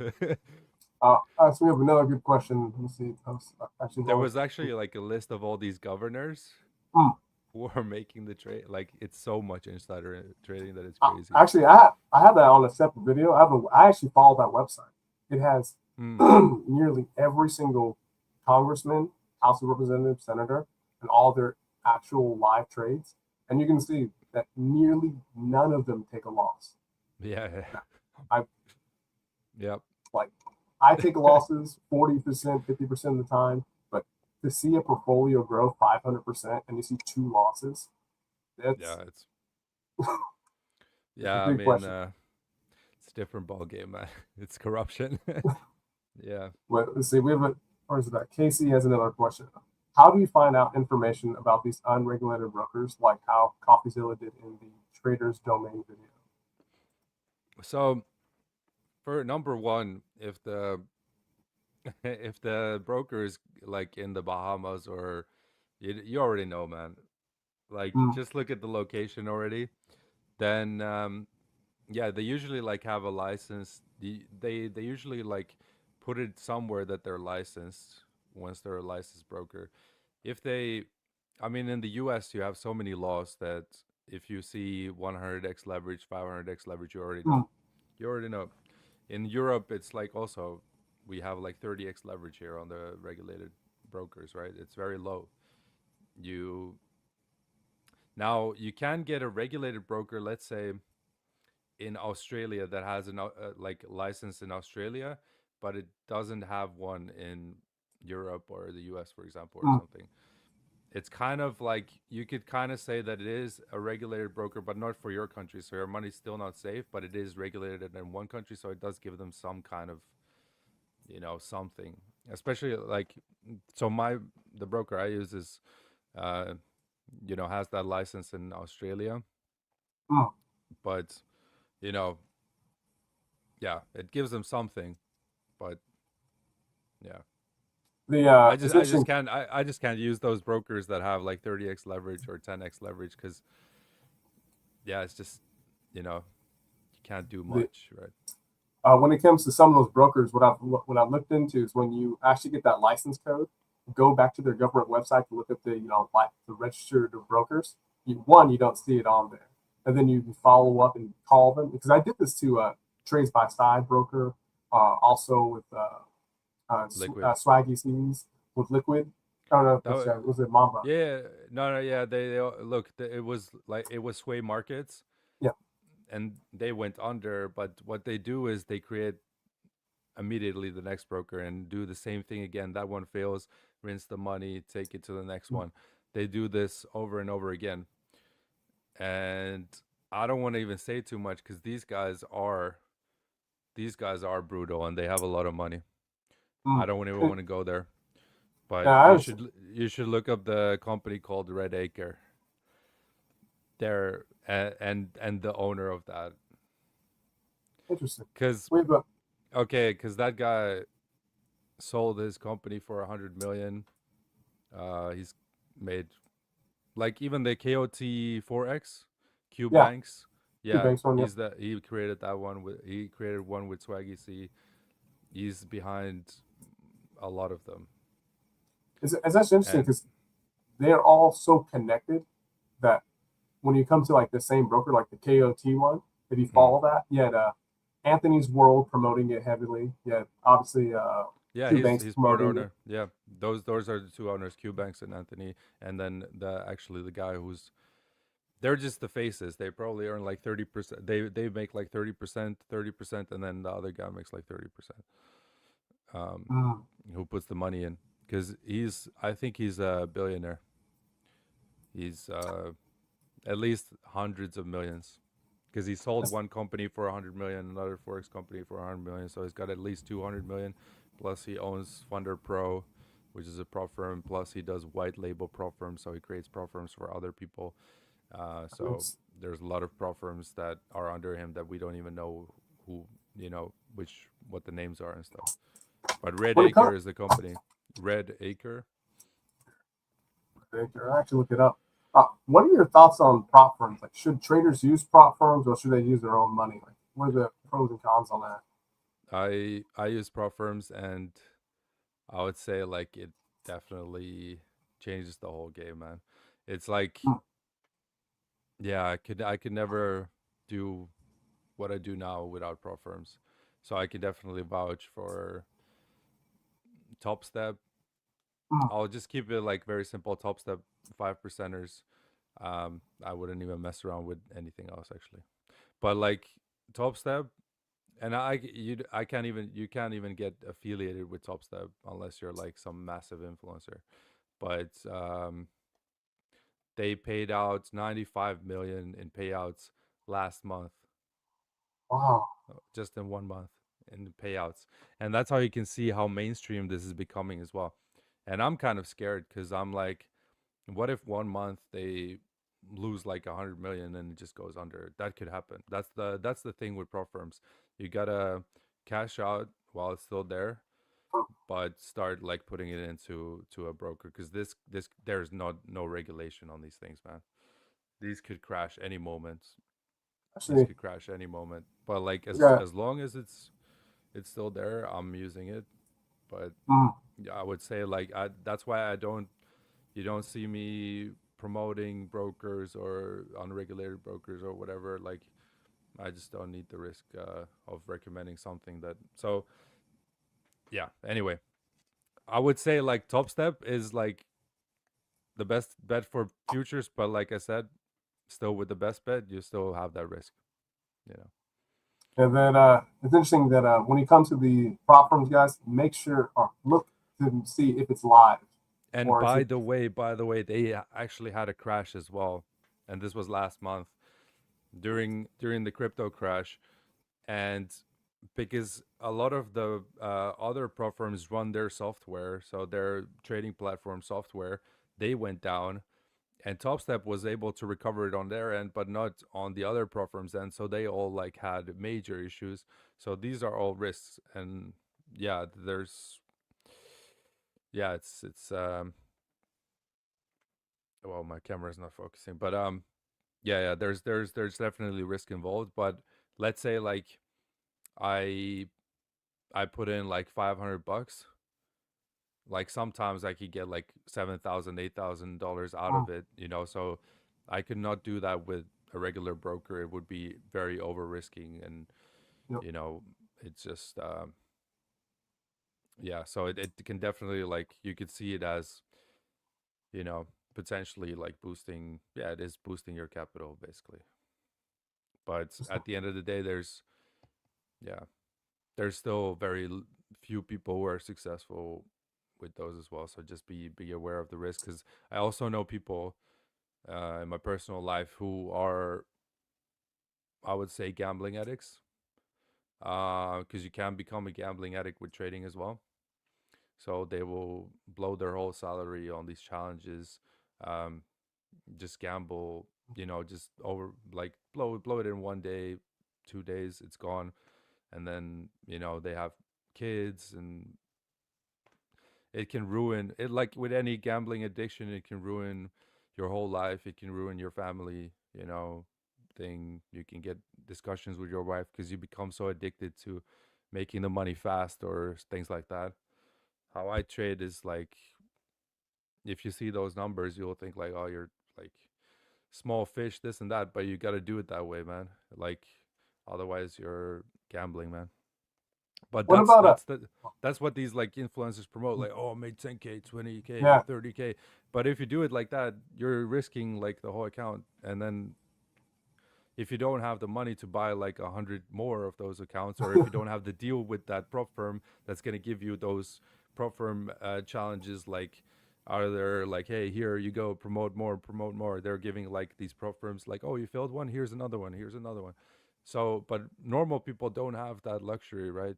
So we have another good question. Let me see. Actually, There hold was actually like a list of all these governors on. who are making the trade. Like, it's so much insider trading that it's Uh, crazy. Actually, I have that on a separate video. I actually follow that website. It has Hmm. nearly every single congressman, House of Representatives, senator, and all their actual live trades, and you can see that nearly none of them take a loss. Yeah. Now, I Yep. like I take losses 40%, 50% of the time, but to see a portfolio grow 500% and you see two losses, that's Yeah. It's it's a yeah. I big mean, question. it's a different ball game, man. It's corruption. Yeah. But let's see, we have a, or is it that Casey has another question. How do you find out information about these unregulated brokers, like how CoffeeZilla did in the Traders Domain video? So, for number one, if the if the broker is like in the Bahamas, or you already know, man. Like, Mm, just look at the location already. Then, yeah, they usually like have a license they usually like put it somewhere that they're licensed once they're a licensed broker. If they, I mean, in the U.S. you have so many laws that if you see 100x leverage, 500x leverage, you already Mm. know. You already know. In Europe, it's like also we have like 30x leverage here on the regulated brokers, right? It's very low. You Now you can get a regulated broker, let's say in Australia, that has an like license in Australia, but it doesn't have one in Europe or the US, for example, or Mm. something. It's kind of like you could kind of say that it is a regulated broker, but not for your country. So your money's still not safe, but it is regulated in one country, so it does give them some kind of, something. Especially like, so the broker I use is, uh, has that license in Australia, Mm. but you know, yeah, it gives them something, but yeah. It's interesting. I just can't use those brokers that have like 30x leverage or 10x leverage because yeah, it's just, you can't do The much, right? When it comes to some of those brokers, what I've looked into is when you actually get that license code, go back to their government website to look at the like the registered brokers. You don't see it on there, and then you follow up and call them because I did this to trades by side broker, also with Liquid. Swaggy C's with Liquid. I don't know if That it's wa- was it Mamba? yeah, no, yeah, look, it was Sway Markets Yeah. and they went under, but what they do is they create immediately the next broker and do the same thing again. That one fails, rinse the money, take it to the next one. They do this over and over again. And I don't want to even say too much because these guys are brutal and they have a lot of money. I Mm. don't even want to go there. But Yeah, I you was should look up the company called Red Acre. They're and the owner of that. interesting. Cuz Wait, but cuz that guy sold his company for 100 million. He's made like even the KOT4X Q yeah, Banks. two Yeah, banks on you. he created that one with he created one with Swaggy C. He's behind a lot of them. It's actually interesting And because they're all so connected that when you come to like the same broker, like the KOT one, if you mm, follow that, you had Anthony's World promoting it heavily. You had obviously yeah, two he's banks he's part promoting it. owner. Yeah. Those are the two owners, Q Banks and Anthony, and then the guy who's they're just the faces. They probably earn like 30%. They make like 30%, and then the other guy makes like 30%. Um, Mm. who puts the money in? Because I think he's a billionaire. He's at least hundreds of millions. Because he sold That's one company for 100 million, another forex company for 100 million, so he's got at least 200 million. Plus, he owns Funder Pro, which is a prop firm. Plus, he does white label prop firms, so he creates prop firms for other people. So it's, there's a lot of prop firms that are under him that we don't even know who, what the names are and stuff. But Red when it Acre comes. is the company. Red Acre. I actually look it up. What are your thoughts on prop firms? Like, should traders use prop firms or should they use their own money? Like, what are the pros and cons on that? I use prop firms, and I would say like it definitely changes the whole game, man. It's like, Mm. yeah, I could never do what I do now without prop firms. So I can definitely vouch for Top Step. Mm. I'll just keep it like very simple. Top Step 5%ers. I wouldn't even mess around with anything else actually. But like Top Step, and I can't even you can't even get affiliated with Top Step unless you're like some massive influencer. But they paid out 95 million in payouts last month, Wow. just in 1 month in payouts. And that's how you can see how mainstream this is becoming as well. And I'm kind of scared because I'm like, what if 1 month they lose like 100 million and it just goes under? That could happen. That's the thing with pro firms. You gotta cash out while it's still there, but start like putting it into a broker because this there's no regulation on these things, man. These could crash any moment. These Actually, could crash any moment. But like as yeah, as long as it's It's still there. I'm using it, but Mm. yeah, I would say like that's why I don't. You don't see me promoting brokers or unregulated brokers or whatever. Like I just don't need the risk of recommending something that. So yeah. Anyway, I would say like Top Step is like the best bet for futures, but like I said, still with the best bet, you still have that risk. You know. And then it's interesting that when you come to the prop firms, guys, make sure or look to see if it's live And or is it. by the way, they actually had a crash as well, and this was last month during the crypto crash, and because a lot of the other prop firms run their software, so their trading platform software, they went down, and TopStep was able to recover it on their end, but not on the other prop firms' end. So they all like had major issues. So these are all risks, and yeah, there's yeah, it's well, my camera's not focusing, but yeah, there's definitely risk involved. But let's say like I I put in like $500. Like sometimes I could get like $7,000, $8,000 out Mm, of it, So I could not do that with a regular broker. It would be very over risking, and yep. you know, it's just yeah. So it can definitely like you could see it as potentially like boosting. Yeah, it is boosting your capital basically. But at the end of the day, yeah, there's still few people who are successful with those as well. So just be aware of the risk, because I also know people in my personal life who are, I would say, gambling addicts. Because you can become a gambling addict with trading as well. So they will blow their whole salary on these challenges, um, just gamble, just over like blow it in one day, 2 days, it's gone, and then they have kids, and it can ruin it. Like with any gambling addiction, it can ruin your whole life. It can ruin your family, thing. You can get discussions with your wife because you become so addicted to making the money fast or things like that. How I trade is like, if you see those numbers, you'll think like, oh, you're like small fish, this and that, but you got to do it that way, man. Like otherwise you're gambling, man. But What that's about a? that's the that's what these like influencers promote, like, oh, I made 10K, 20K, Yeah. 30K. But if you do it like that, you're risking like the whole account. And then if you don't have the money to buy like 100 more of those accounts, or if you don't have the deal with that prop firm that's going to give you those prop firm challenges, like are there like, hey, here you go, promote more. They're giving like these prop firms like, oh, you failed one, here's another one, here's another one. So but normal people don't have that luxury, right?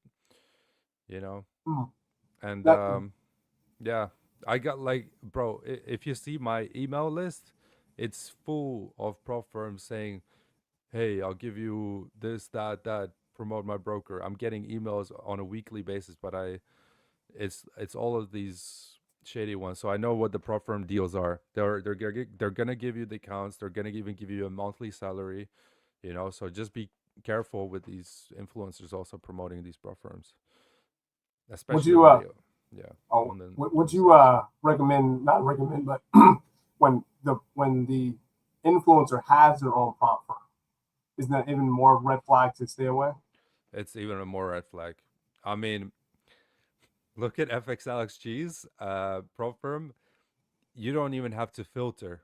you know Mm, and that yeah, I got like, bro, if you see my email list, it's full of prop firms saying, hey, I'll give you this, that, promote my broker. I'm getting emails on a weekly basis, but it's all of these shady ones. So I know what the prop firm deals are. They're gonna give you the accounts. They're gonna even give you a monthly salary. So just be careful with these influencers also promoting these prop firms, would especially you when they, yeah, oh, on the would you site. recommend, not recommend, but when the influencer has their own prop firm, isn't that even more red flag to stay away? It's even a more red flag. I mean, look at FXLXG's prop firm. You don't even have to filter.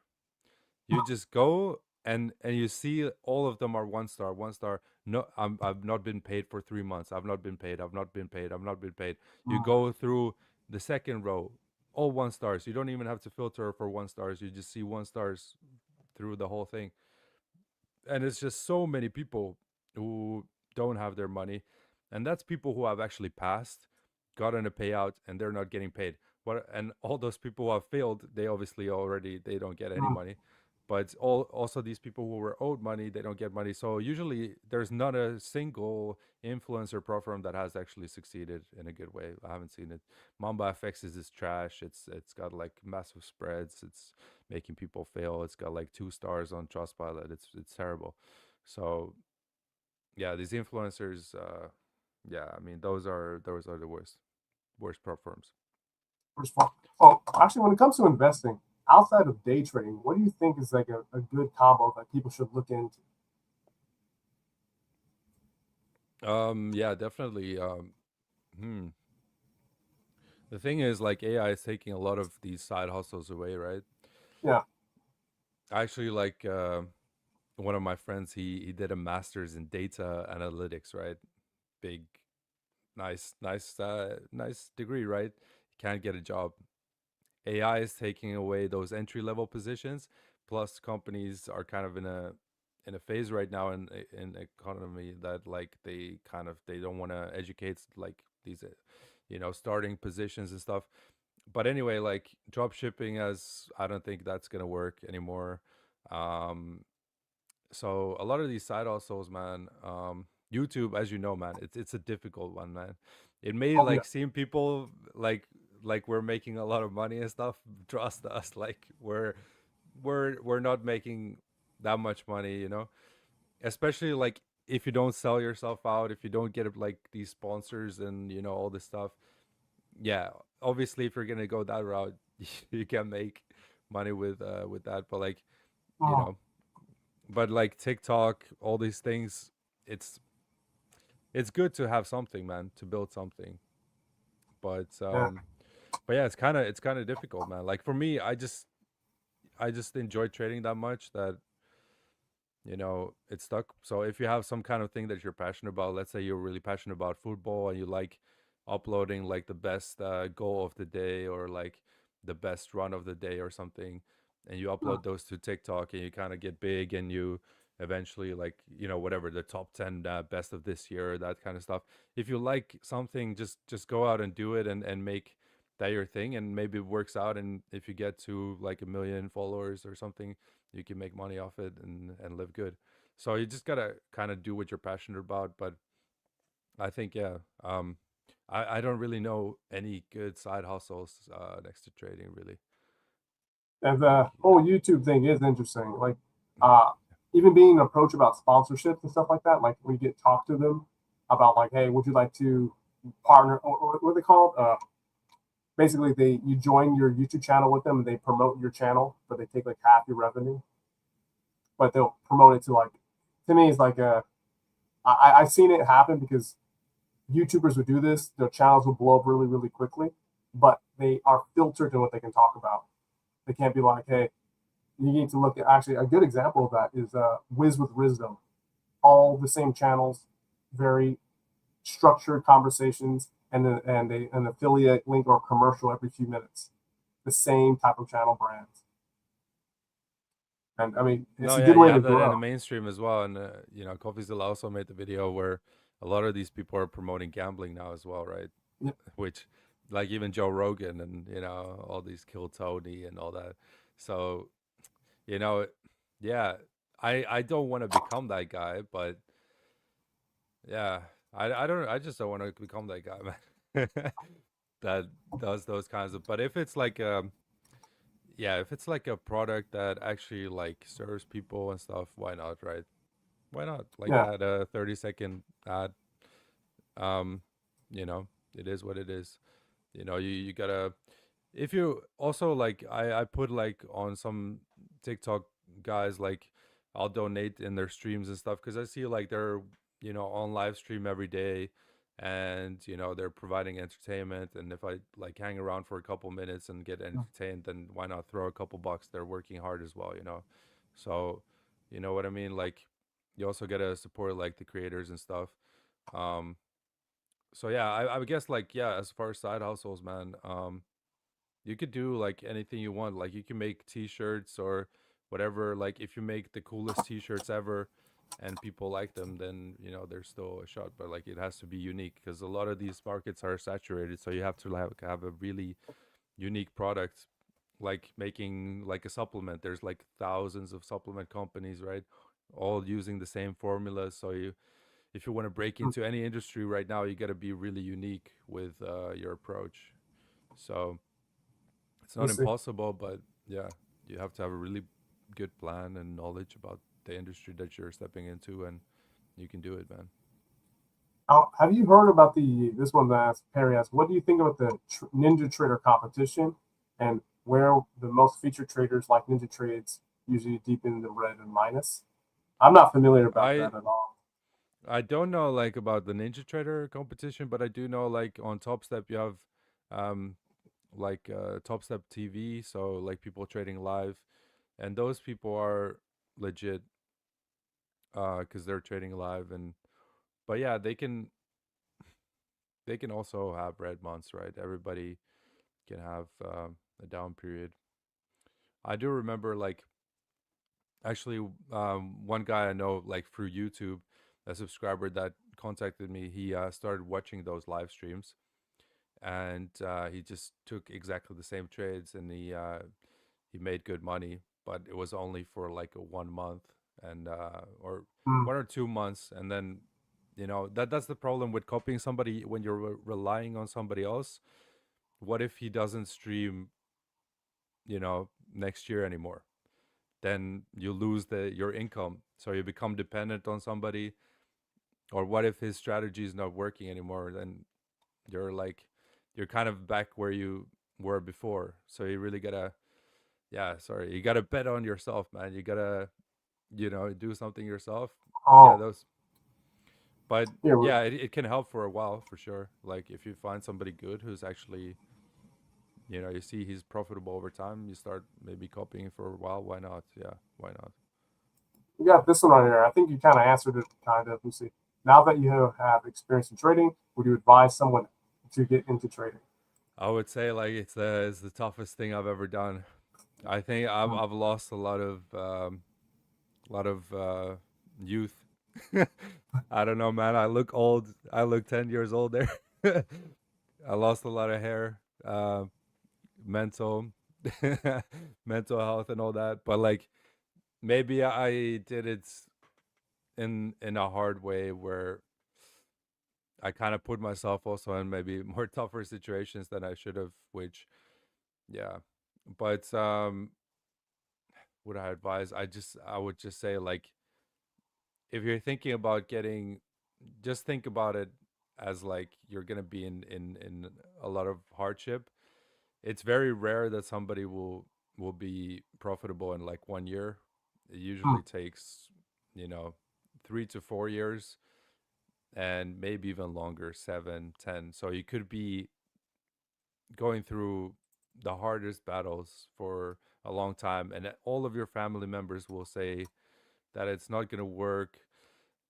You just go and you see all of them are 1 star, 1 star. No, I've not been paid for 3 months. I've not been paid. I've not been paid. I've not been paid. You Mm, go through the second row, all 1 stars. You don't even have to filter for 1 stars. You just see 1 stars through the whole thing. And it's just so many people who don't have their money, and that's people who have actually passed, gotten a payout, and they're not getting paid. And all those people who have failed, they obviously already, they don't get any mm, money. But also these people who were owed money, they don't get money. So usually there's not a single influencer program that has actually succeeded in a good way. I haven't seen it. Mamba FX is trash. It's got like massive spreads. It's making people fail. It's got like 2 stars on Trustpilot. It's terrible. So yeah, these influencers, yeah, I mean those are the worst platforms. Response. Oh, actually, when it comes to investing outside of day trading, what do you think is like a good combo that people should look into? Yeah, definitely. Hmm. The thing is, like AI is taking a lot of these side hustles away, right? Yeah. Actually, like one of my friends, he did a master's in data analytics, right? Big, nice degree, right? Can't get a job. AI is taking away those entry level positions. Plus, companies are kind of in a phase right now in economy that like they don't want to educate like these starting positions and stuff. But anyway, like drop shipping, as I don't think that's gonna work anymore. Um, so a lot of these side hustles, man. YouTube, as you know, man, it's a difficult one, man. It may Oh, yeah. like seem people like we're making a lot of money and stuff. Trust us, like we're not making that much money, especially like if you don't sell yourself out, if you don't get like these sponsors and all this stuff. Yeah, obviously, if you're gonna go that route, you can make money with that. But like, you Mm, know, but like TikTok, all these things, it's it's good to have something, man, to build something. But yeah. yeah, it's kind of difficult, man. Like for me, I just enjoy trading that much that it's stuck. So if you have some kind of thing that you're passionate about, let's say you're really passionate about football and you like uploading like the best goal of the day or like the best run of the day or something, and you Mm, upload those to TikTok and you kind of get big and you eventually like whatever the top 10 best of this year, that kind of stuff. If you like something, just go out and do it and make that your thing, and maybe it works out, and if you get to like 1 million followers or something, you can make money off it and live good. So you just gotta kind of do what you're passionate about. But I think yeah, I don't really know any good side hustles next to trading really. and Like the yeah. whole YouTube thing is interesting. Like, Mhm. uh, even being approached about sponsorships and stuff like that. Like, we get talked to them about like, hey, would you like to partner? Or what are they called? Basically, you join your YouTube channel with them and they promote your channel, but they take like half your revenue. But they'll promote it to like, to me, it's like I've seen it happen because YouTubers would do this. Their channels will blow up really, really quickly, but they are filtered in what they can talk about. They can't be like, hey, you need to look at actually a good example of that is Wiz with Wisdom. All the same channels, very structured conversations, and an affiliate link or commercial every few minutes. The same type of channel brands, and I mean, it's No, a yeah, good you way to have that in grow. the mainstream as well, and CoffeeZilla also made the video where a lot of these people are promoting gambling now as well, right? Yeah, Which, like even Joe Rogan and all these Kill Tony and all that. So you know, yeah, I don't want to become that guy, but yeah, I just don't want to become that guy, man. That does those kinds of. But if it's like yeah, if it's like a product that actually like serves people and stuff, why not, right? Why not? Like yeah. that 30-second ad. Um, you know, it is what it is. You gotta, if you also like I put like on some TikTok guys, like I'll donate in their streams and stuff because I see like they're on live stream every day, and they're providing entertainment, and if I like hang around for a couple minutes and get entertained, then why not throw a couple bucks? They're working hard as well. So you know what I mean. Like you also gotta support like the creators and stuff. um so yeah, I would guess like yeah, as far as side hustles, man, you could do like anything you want. Like you can make t-shirts or whatever. Like if you make the coolest t-shirts ever and people like them, then there's still a shot. But like it has to be unique because a lot of these markets are saturated. So you have to have a really unique product. Like making like a supplement. There's like thousands of supplement companies, right? All using the same formula. So if you want to break Mm, into any industry right now, you got to be really unique with your approach. So it's I not see. impossible, but yeah, you have to have a really good plan and knowledge about the industry that you're stepping into, and you can do it, man. Have you heard about this one that asked, Perry asked, what do you think about the Ninja Trader competition and where the most featured traders like Ninja Trades usually deep in the red and minus? I'm not familiar about I that at all. I don't know like about the Ninja Trader competition, but I do know like on Top Step you have um like Top Step TV, so like people trading live, and those people are legit because they're trading live. And but yeah, they can also have red months, right? Everybody can have a down period. I do remember like actually one guy I know like through YouTube, a subscriber that contacted me. He started watching those live streams, and he just took exactly the same trades, and he made good money, but it was only for like a 1 month and or Hmm. 1 or 2 months, and then that's the problem with copying somebody when you're relying on somebody else. What if he doesn't stream, next year anymore? Then you lose your income, so you become dependent on somebody. Or what if his strategy is not working anymore? Then you're like you're kind of back where you were before. So you really gotta, yeah, sorry, you gotta bet on yourself, man. You gotta, do something yourself. Yeah, Oh, those. But yeah. yeah, it can help for a while for sure. Like if you find somebody good who's actually, you see he's profitable over time, you start maybe copying for a while. Why not? Yeah, why not? We got this one right here. I think you kind of answered it, kind of. Let me see. Now that you have experience in trading, would you advise someone to get into trading? I would say like it's the toughest thing I've ever done. I think I've lost a lot of youth. I don't know, man. I look old. I look 10 years old there. I lost a lot of hair, mental, mental health, and all that. But like maybe I did it in a hard way where I kind of put myself also in maybe more tougher situations than I should have. Which, yeah, but would I advise? I would just say like if you're thinking about getting, just think about it as like you're gonna be in a lot of hardship. It's very rare that somebody will be profitable in like 1 year. It Hmm. usually takes, you know 3 to 4 years, and maybe even longer, 7, 10. So you could be going through the hardest battles for a long time, and all of your family members will say that it's not going to work,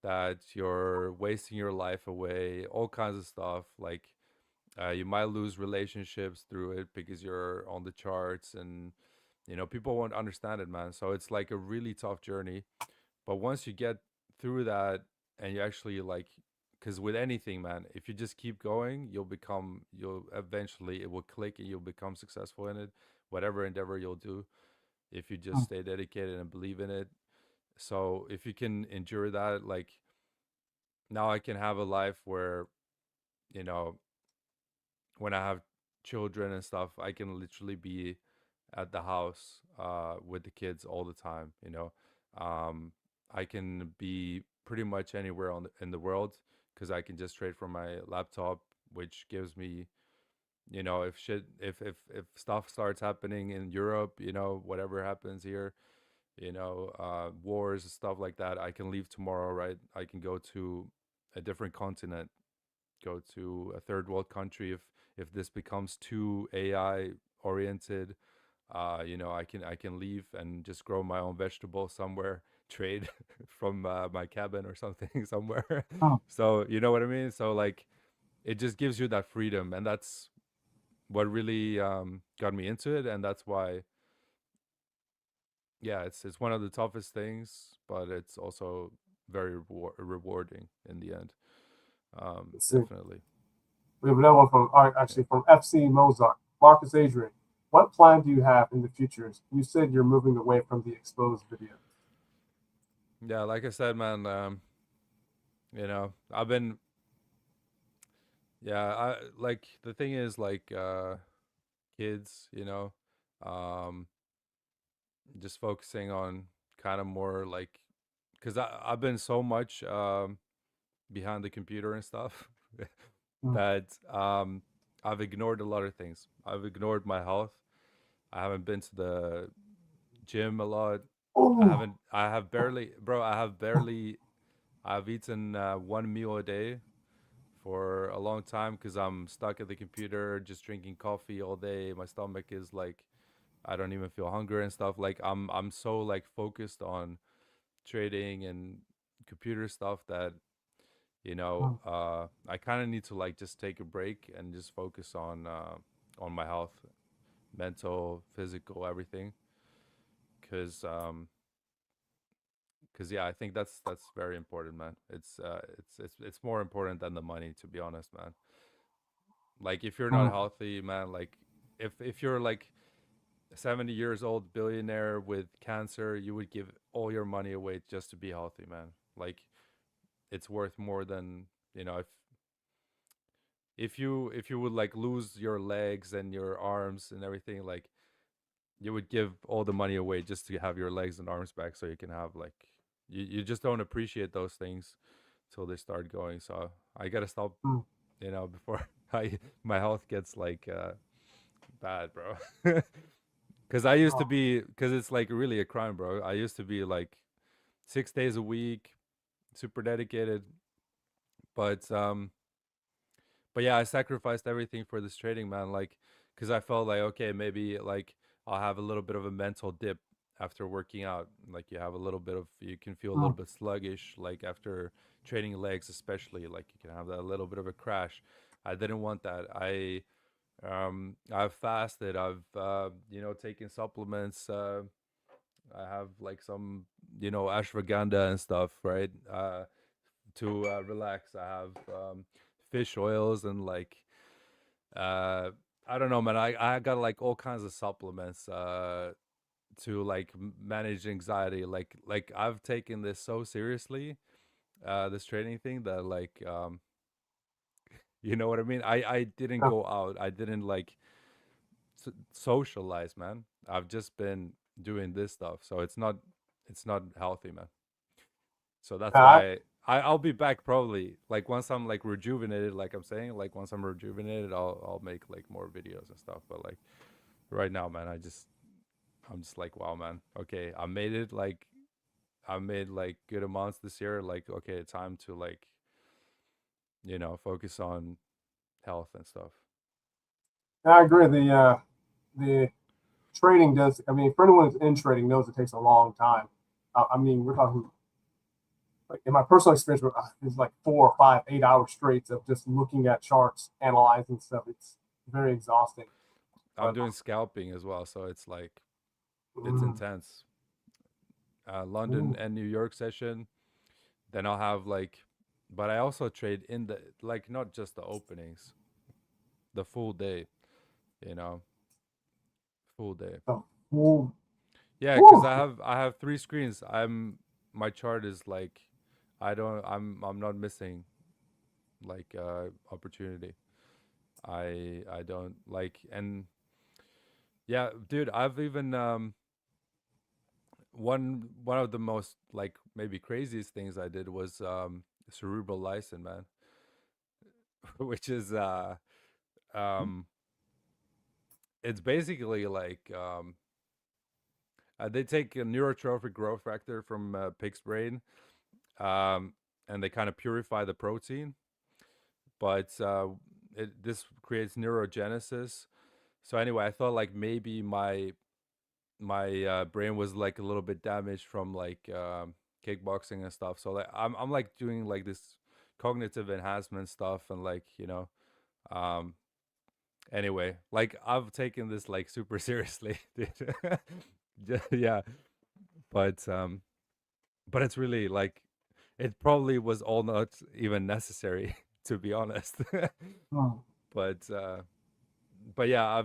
that you're wasting your life away, all kinds of stuff. Like you might lose relationships through it because you're on the charts, and people won't understand it, man. So it's like a really tough journey. But once you get through that, and you actually like, because with anything, man, if you just keep going, you'll eventually, it will click and you'll become successful in it, whatever endeavor you'll do, if you just Hmm. stay dedicated and believe in it. So if you can endure that, like now I can have a life where, you know, when I have children and stuff, I can literally be at the house with the kids all the time. Um, I can be pretty much anywhere in the world because I can just trade from my laptop, which gives me, if stuff starts happening in Europe, whatever happens here, wars and stuff like that, I can leave tomorrow, right? I can go to a different continent, go to a third world country if this becomes too AI oriented. I can leave and just grow my own vegetables somewhere, trade from my cabin or something somewhere. Hmm. So you know what I mean. So like it just gives you that freedom, and that's what really got me into it, and that's why, yeah, it's one of the toughest things, but it's also very rewarding in the end. Let's see. Definitely. We have another one from Yeah. actually from FC Mozart. Markus Adrian, what plan do you have in the future? You said you're moving away from the exposed video. Yeah, like I said, man, I've been, yeah, I like the thing is like kids, um just focusing on kind of more like, cuz I've been so much behind the computer and stuff Mm. that I've ignored a lot of things. I've ignored my health. I haven't been to the gym a lot. I Oh, haven't. I have barely, bro. I have barely. I've eaten one meal a day for a long time because I'm stuck at the computer, just drinking coffee all day. My stomach is like, I don't even feel hunger and stuff. Like I'm so like focused on trading and computer stuff that mm. I kind of need to like just take a break and just focus on my health, mental, physical, everything. Because yeah, I think that's very important, man. It's more important than the money, to be honest, man. Like if you're not Mm. healthy, man, like if you're like 70 years old billionaire with cancer, you would give all your money away just to be healthy, man. Like it's worth more than, if you would like lose your legs and your arms and everything, like you would give all the money away just to have your legs and arms back so you can have like you just don't appreciate those things till they start going. So I gotta stop, Mm. before I my health gets like bad, bro. Because I used to Oh, be, because it's like really a crime, bro. I used to be like 6 days a week, super dedicated, but yeah, I sacrificed everything for this trading, man. Like, because I felt like, okay, maybe like I'll have a little bit of a mental dip after working out. Like, you can feel a little mm. bit sluggish, like after trading legs, especially. Like, you can have that little bit of a crash. I didn't want that. I've fasted. I've taken supplements. I have like some ashwagandha and stuff, right? To relax. I have fish oils and like uh I don't know, man. I got like all kinds of supplements to like manage anxiety. Like I've taken this so seriously, this training thing, that like you know what I mean. I didn't Yeah. go out. I didn't like socialize, man. I've just been doing this stuff, so it's not healthy, man. So that's I, why I'll be back probably like once I'm like rejuvenated, like I'm saying, like once I'm rejuvenated, I'll make like more videos and stuff. But like right now, man, I'm just like, wow, man. Okay, I made like good amounts this year. Like, okay, time to like focus on health and stuff. I agree. The trading does. I mean, for anyone who's in trading knows it takes a long time. I mean, we're talking like in my personal experience, it's like 4 or 5, 8 hours straight of just looking at charts, analyzing stuff. It's very exhausting. I'm But doing scalping as well, so it's like it's mm, intense. London mm, and New York session. Then I'll have like, but I also trade in the like not just the openings, the full day, you know, full day. so, ooh, Yeah, because ooh, I have three screens. My chart is like, I'm not missing like opportunity. I don't like, and yeah, dude, I've even one of the most like maybe craziest things I did was cerebral lysin, man, which is um it's basically like they take a neurotrophic growth factor from pig's brain, um, and they kind of purify the protein, but this creates neurogenesis. So anyway, I thought like maybe my brain was like a little bit damaged from like kickboxing and stuff. So like I'm like doing like this cognitive enhancement stuff and like um anyway, like I've taken this like super seriously, dude. Yeah, but it's really like it probably was all not even necessary to be honest. mm, but yeah,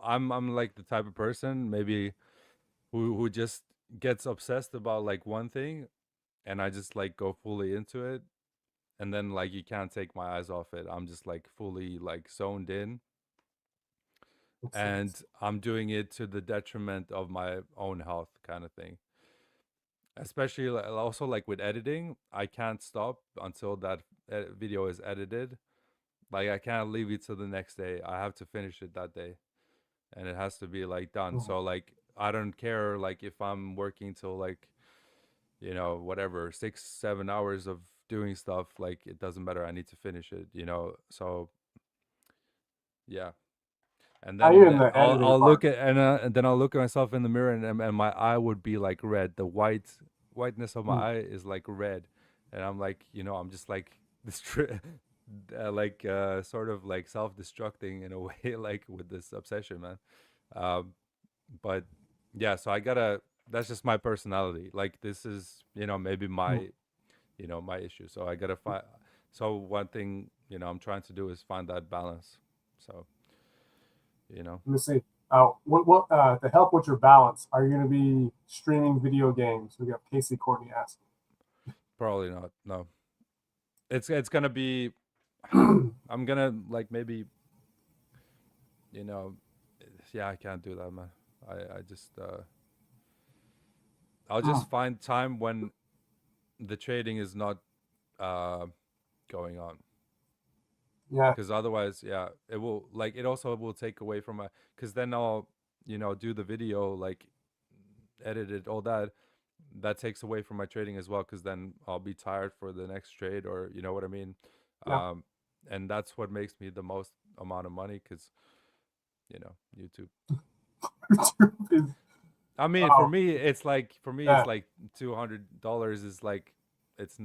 I'm like the type of person maybe who just gets obsessed about like one thing, and I just like go fully into it, and then like you can't take my eyes off it. I'm just like fully like zoned in, makes and sense. I'm doing it to the detriment of my own health kind of thing. especially also like with editing, I can't stop until that video is edited. Like I can't leave it to the next day. I have to finish it that day, and it has to be like done. Mhm. So like I don't care like if I'm working till like whatever 6 7 hours of doing stuff. Like it doesn't matter. I need to finish it. So yeah. And I then even the editing I'll part. look at and then I'll look at myself in the mirror and my eye would be like red. The whiteness of my Mm. eye is like red, and I'm like I'm just like this sort of like self-destructing in a way like with this obsession, man. Um, but yeah, so I gotta. That's just my personality. Like this is maybe Mm. my issue. So I gotta find. So one thing I'm trying to do is find that balance. So you know. Let me see. What to help with your balance? Are you going to be streaming video games? We got Casey Courtney asking. Probably not. No. It's gonna be. I'm gonna like maybe you know, yeah. I can't do that, man. I just I'll just find time when the trading is not uh going on, Yeah, because otherwise, yeah, it also will take away from my, because then I'll do the video, like edit it, all that. That takes away from my trading as well, because then I'll be tired for the next trade, or you know what I mean. yeah. um and that's what makes me the most amount of money, because YouTube. YouTube is I mean, oh for me it's yeah. like $200 is like it's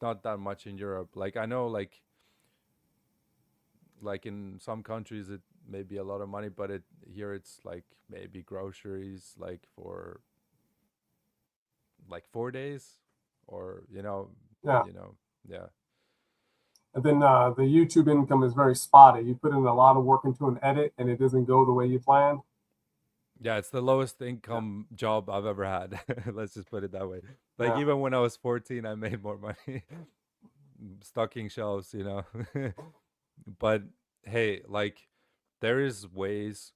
not that much in Europe. Like I know like in some countries it may be a lot of money, but here it's like maybe groceries like for like 4 days, or Yeah. you know yeah. And then the YouTube income is very spotty. You put in a lot of work into an edit, and it doesn't go the way you planned. Yeah, it's the lowest Yeah, income job I've ever had. Let's just put it that way. Like yeah, even when I was 14, I made more money stocking shelves, But hey, like there is ways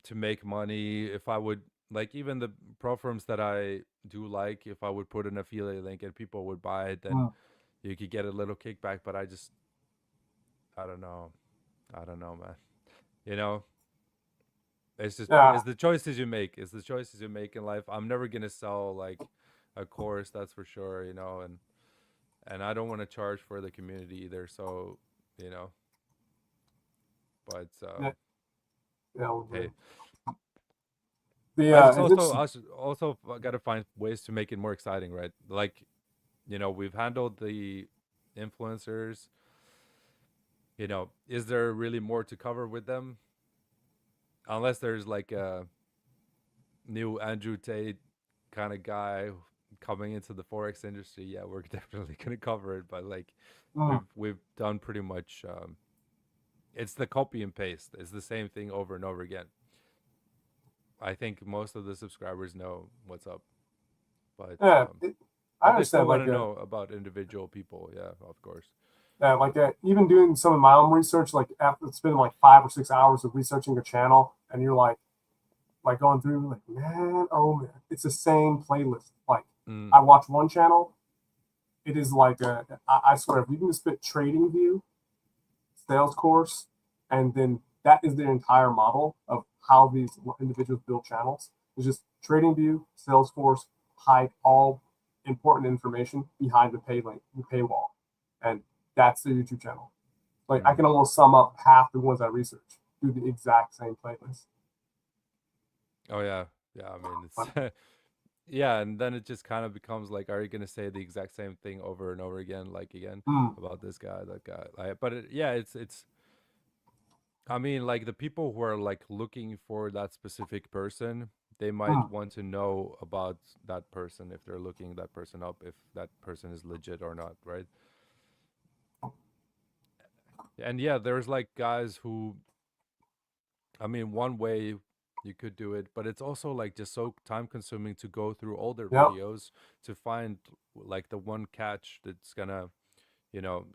to make money. If I would, like, even the pro firms that I do, like, if I would put an affiliate link and people would buy it, then mm, you could get a little kickback. But I don't know. I don't know, man. You know, yeah. it's the choices you make. It's the choices you make in life. I'm never gonna sell like a course, that's for sure. And I don't want to charge for the community either. So, you know, but Yeah, yeah. hey, The I just it's interesting. also got to find ways to make it more exciting, right? Like, we've handled the influencers. Is there really more to cover with them? Unless there's like a new Andrew Tate kind of guy coming into the forex industry, yeah, we're definitely gonna cover it. But like, Mm, we've done pretty much. It's the copy and paste. It's the same thing over and over again. I think most of the subscribers know what's up, but yeah, I they still understand. want to know about individual people. Yeah, of course. Even doing some of my own research, like after spending like 5 or 6 hours of researching a channel, and you're like going through, like man, oh man, it's the same playlist. Like Mm. I watch one channel, it is like I swear, if you can just spit trading view, sales course, and then that is their entire model of how these individuals build channels. It's just trading view, Salesforce, hide all important information behind the pay link, the paywall, and that's their YouTube channel. Like I Mm. can almost sum up half the ones I research through the exact same playlist. Oh yeah, yeah. I mean, But it's yeah, and then it just kind of becomes like, are you gonna say the exact same thing over and over again, like again, mm, about this guy, that guy? But yeah, it's. I mean, like the people who are like looking for that specific person, they might mm, want to know about that person if they're looking that person up, if that person is legit or not, right? And yeah, there's like guys who, I mean, one way you could do it, but it's also like just so time consuming to go through all their yep. videos to find like the one catch that's gonna,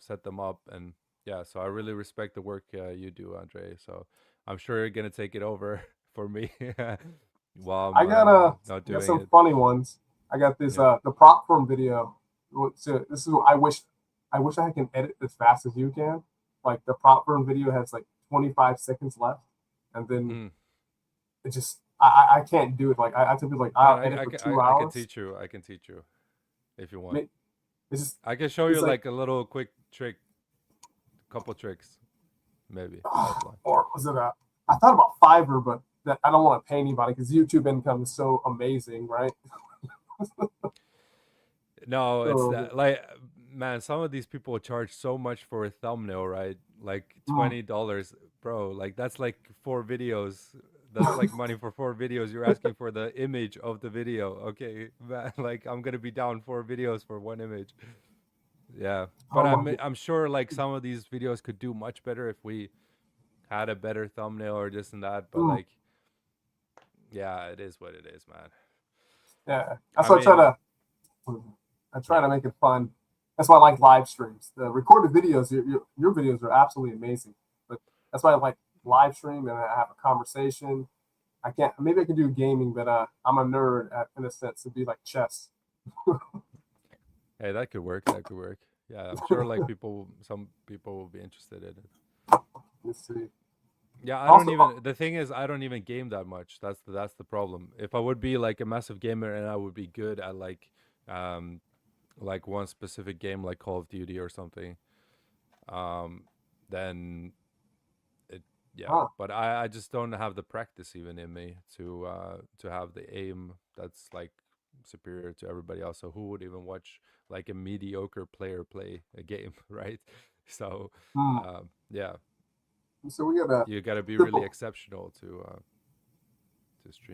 set them up. And yeah, so I really respect the work you do, Andre. So I'm sure you're gonna take it over for me. while I I'm got uh, not I got doing some it. funny ones. I got this Yeah. the prop firm video. So this is what I wish I can edit as fast as you can. Like the prop firm video has like 25 seconds left, and then Mm. it just I can't do it. Like I have to be like Man, I'll edit for two I can hours. teach you. I can teach you if you want. It's just I can show you it's like like a little quick trick, couple tricks, maybe offline. or was it a? I thought about Fiverr, but that, I don't want to pay anybody because YouTube income is so amazing, right? No, it's So that like man, some of these people charge so much for a thumbnail, right? Like mm. $20, bro. Like that's like 4 videos. That's like money for 4 videos. You're asking for the image of the video. Okay, man, like I'm gonna be down 4 videos for one image. Yeah, but Oh my god. I'm sure like some of these videos could do much better if we had a better thumbnail or this and that. But Mm. like, yeah, it is what it is, man. Yeah, that's I why mean, I try yeah. to make it fun. That's why I like live streams. The recorded videos, your videos are absolutely amazing. But that's why I like live stream and I have a conversation. I can't. Maybe I can do gaming, but I'm a nerd in a sense. It'd be like chess. Hey, that could work. That could work. Yeah, I'm sure like some people will be interested in it. Let's see. Yeah, I don't Also, even. The thing is, I don't even game that much. That's the problem. If I would be like a massive gamer and I would be good at um, like one specific game like Call of Duty or something, um, then it yeah. huh. But I just don't have the practice even in me to have the aim that's like superior to everybody else. So who would even watch like a mediocre player play a game, right? So Hmm. yeah, So we got a you got to be really triple. exceptional to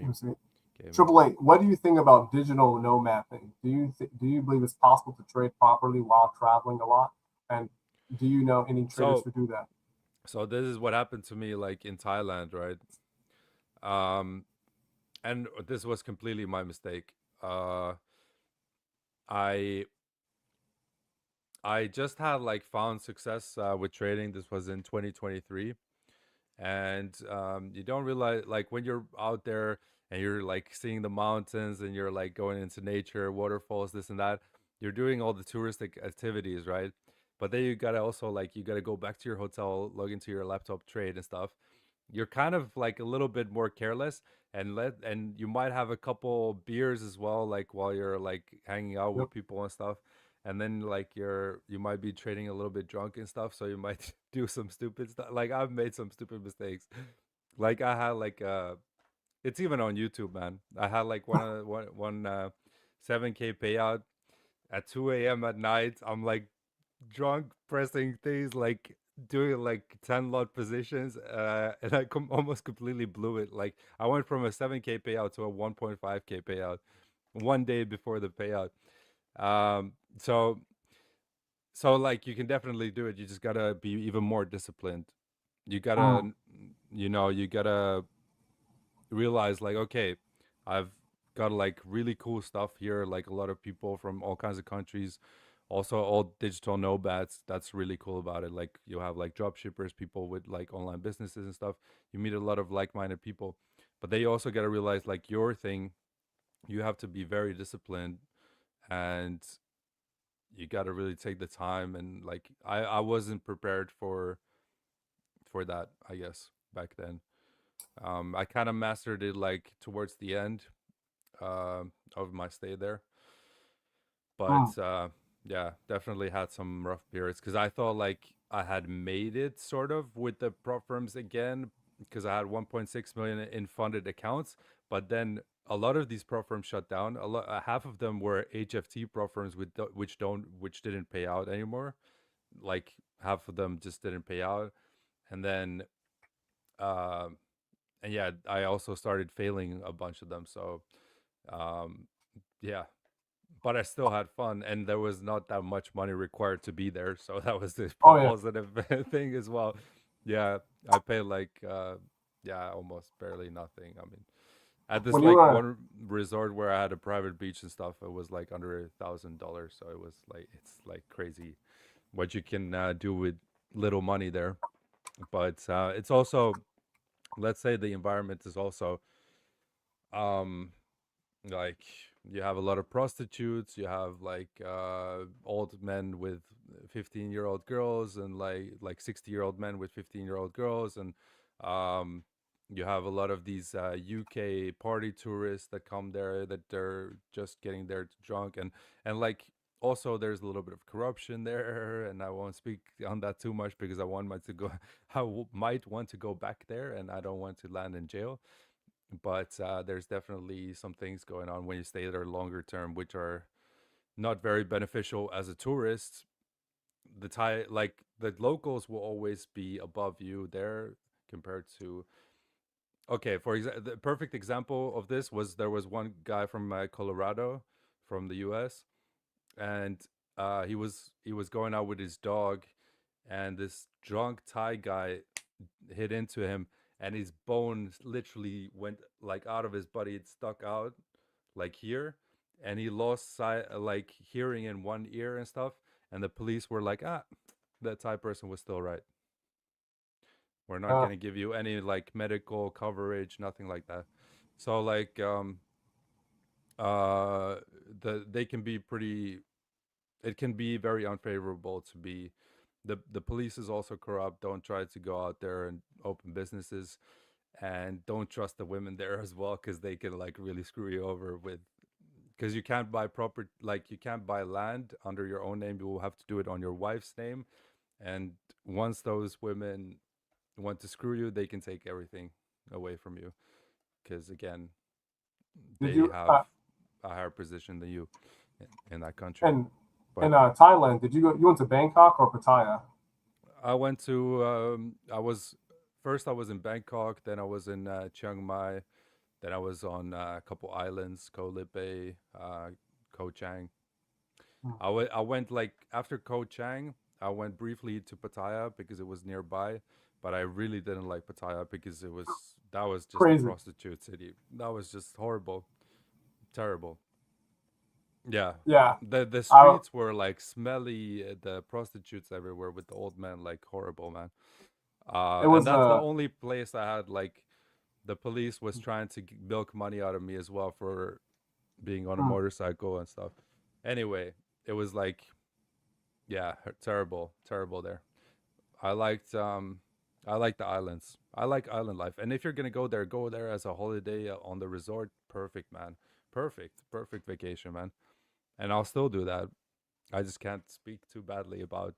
Let me stream see. gaming. Triple Eight. What do you think about digital nomad thing? Do you believe it's possible to trade properly while traveling a lot? And do you know any traders So who do that? so this is what happened to me like in Thailand, right? Um, and this was completely my mistake. I I just had like found success with trading. This was in 2023, and you don't realize like when you're out there and you're like seeing the mountains and you're like going into nature, waterfalls, this and that. You're doing all the touristic activities, right? But then you gotta also like you gotta go back to your hotel, log into your laptop, trade and stuff. You're kind of like a little bit more careless and you might have a couple beers as well like while you're like hanging out Yep. with people and stuff, and then like you might be trading a little bit drunk and stuff, so you might do some stupid stuff. Like I've made some stupid mistakes. Like I had like it's even on YouTube, man. I had like one 7K payout at 2 a.m. at night. I'm like drunk pressing things like doing like 10 lot positions, and I almost completely blew it. Like I went from a 7K payout to a 1.5K payout one day before the payout. um so so like you can definitely do it. You just gotta be even more disciplined. You gotta Mm. you gotta realize like, okay, I've got like really cool stuff here, like a lot of people from all kinds of countries, also all digital nomads. That's really cool about it. Like you have like drop shippers, people with like online businesses and stuff. You meet a lot of like-minded people, but then you also got to realize like your thing, you have to be very disciplined, and you got to really take the time. And like I wasn't prepared for that, I guess, back then. I kind of mastered it like towards the end of my stay there. Mm. But yeah, definitely had some rough periods because I thought like I had made it sort of with the prop firms again because I had 1.6 million in funded accounts. But then a lot of these prop firms shut down. A lot, half of them were HFT prop firms which didn't pay out anymore. Like half of them just didn't pay out, and then uh, and yeah, I also started failing a bunch of them. So um, yeah, but I still had fun, and there was not that much money required to be there, so that was the Oh yeah. positive thing as well. Yeah, I paid like yeah, almost barely nothing. I mean, at this When you like were one resort where I had a private beach and stuff, it was like under $1,000, so it was like it's like crazy what you can do with little money there. But it's also, let's say the environment is also Um, like you have a lot of prostitutes. You have like old men with 15-year-old girls, and like 60-year-old men with 15-year-old girls, and um, you have a lot of these UK party tourists that come there that they're just getting there drunk, and like also there's a little bit of corruption there, and I won't speak on that too much because I want to go. Might want to go back there, and I don't want to land in jail. But there's definitely some things going on when you stay there longer term, which are not very beneficial as a tourist. The locals will always be above you there compared to. Okay, for example, the perfect example of this was there was one guy from Colorado, from the U.S., and he was going out with his dog, and this drunk Thai guy hit into him, and his bones literally went like out of his body. It stuck out like here, and he lost sight, like hearing in one ear and stuff. And the police were like, that Thai person was still right. We're not Uh, gonna give you any like medical coverage, nothing like that. So like they can be pretty. It can be very unfavorable to be. The police is also corrupt. Don't try to go out there and open businesses, and don't trust the women there as well, because they can like really screw you over with, because you can't buy proper, like you can't buy land under your own name. You will have to do it on your wife's name, and once those women want to screw you, they can take everything away from you, because again, did they you have a higher position than you in that country. and But in Thailand? Did you go? You went to Bangkok or Pattaya? I went to I was first I was in Bangkok, then I was in Chiang Mai, then I was on a couple islands, Koh Lipe, Koh Chang. Hmm. I went like after Koh Chang, I went briefly to Pattaya because it was nearby, but I really didn't like Pattaya because that was just a Crazy. prostitute city. That was just horrible, terrible. Yeah. Yeah. The I streets were like smelly, the prostitutes everywhere with the old men, like horrible, man. it And was that's the only place I had like the police was trying to milk money out of me as well for being on a mm, motorcycle and stuff. Anyway, it was like, yeah, terrible, terrible there. I liked um I like the islands. I like island life. And if you're going to go there as a holiday on the resort. Perfect, man. Perfect. Perfect vacation, man. And I'll still do that. I just can't speak too badly about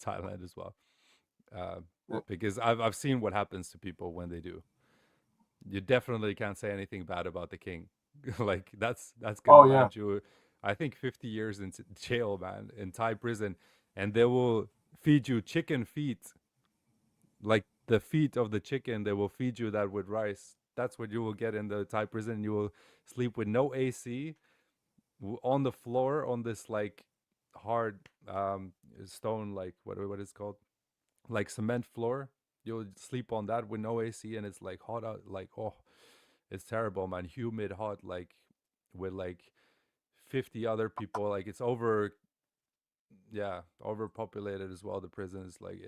Thailand as well. Uh, because I've seen what happens to people when they do. You definitely can't say anything bad about the king. Like that's gonna oh yeah. land you, I think, 50 years in jail, man, in Thai prison, and they will feed you chicken feet, like the feet of the chicken. They will feed you that with rice. That's what you will get in the Thai prison. You will sleep with no AC on the floor on this like hard stone, like what is called, like cement floor. You'll sleep on that with no AC, and it's like hot out. Like, oh, it's terrible, man. Humid, hot, like with like 50 other people. Like it's yeah, overpopulated as well. The prison is like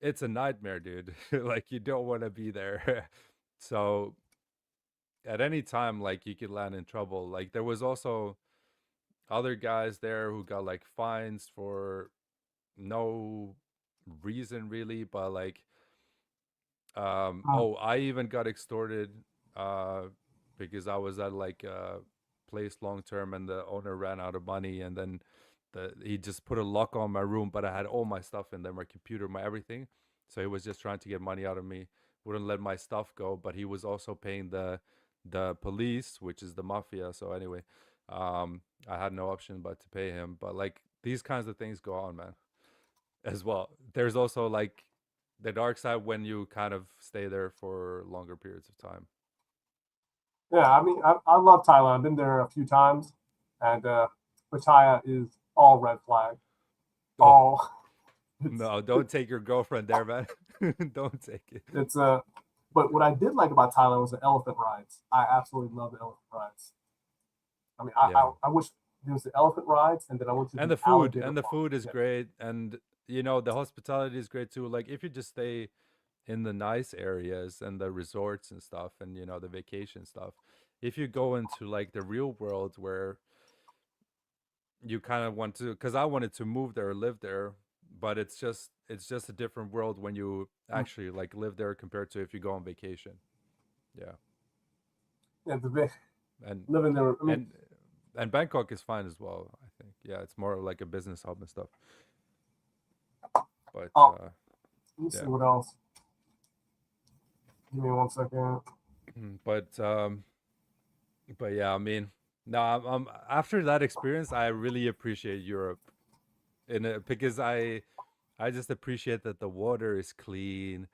it's a nightmare, dude. Like you don't want to be there. So at any time, like you could land in trouble. Like there was also other guys there who got like fines for no reason really, but like Mm, I even got extorted uh because I was at like a place long term, and the owner ran out of money, and then he just put a lock on my room, but I had all my stuff in there, my computer, my everything. So he was just trying to get money out of me, wouldn't let my stuff go, but he was also paying the police, which is the mafia. So anyway, I had no option but to pay him. But like these kinds of things go on, man, as well. There's also like the dark side when you kind of stay there for longer periods of time. yeah. I mean, I love Thailand. I've been there a few times, and Pattaya is all red flag. Oh All it's no, don't take your girlfriend there, man. Don't take it. it's But what I did like about Thailand was the elephant rides. I absolutely love the elephant rides. I mean, Yeah, I wish there was the elephant rides, and then I went to and the the food, alligator and the farm. food is Yeah. great, and the hospitality is great too. Like if you just stay in the nice areas and the resorts and stuff, and the vacation stuff. If you go into like the real world where you kind of want to, because I wanted to move there, live there, but it's just a different world when you Mm. actually like live there compared to if you go on vacation. Yeah. Yeah, and living there. I mean, and and Bangkok is fine as well, I think. Yeah, it's more like a business hub and stuff. But oh, let me see yeah. what else. Give me 1 second. But yeah, I mean, no, after that experience, I really appreciate Europe because I just appreciate that the water is clean,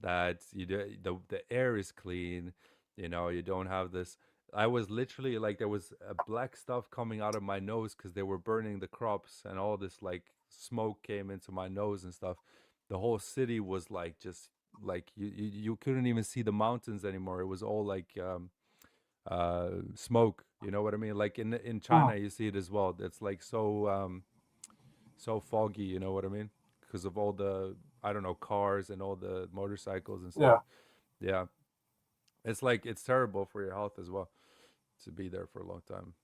that the air is clean. You don't have this. I was literally like there was a black stuff coming out of my nose because they were burning the crops, and all this like smoke came into my nose and stuff. The whole city was like just like you couldn't even see the mountains anymore. It was all like smoke. You know what I mean? Like in Mm. China, you see it as well. It's like so foggy. You know what I mean? Because of all the, I don't know, cars and all the motorcycles and stuff. Yeah, Yeah, it's like it's terrible for your health as well to be there for a long time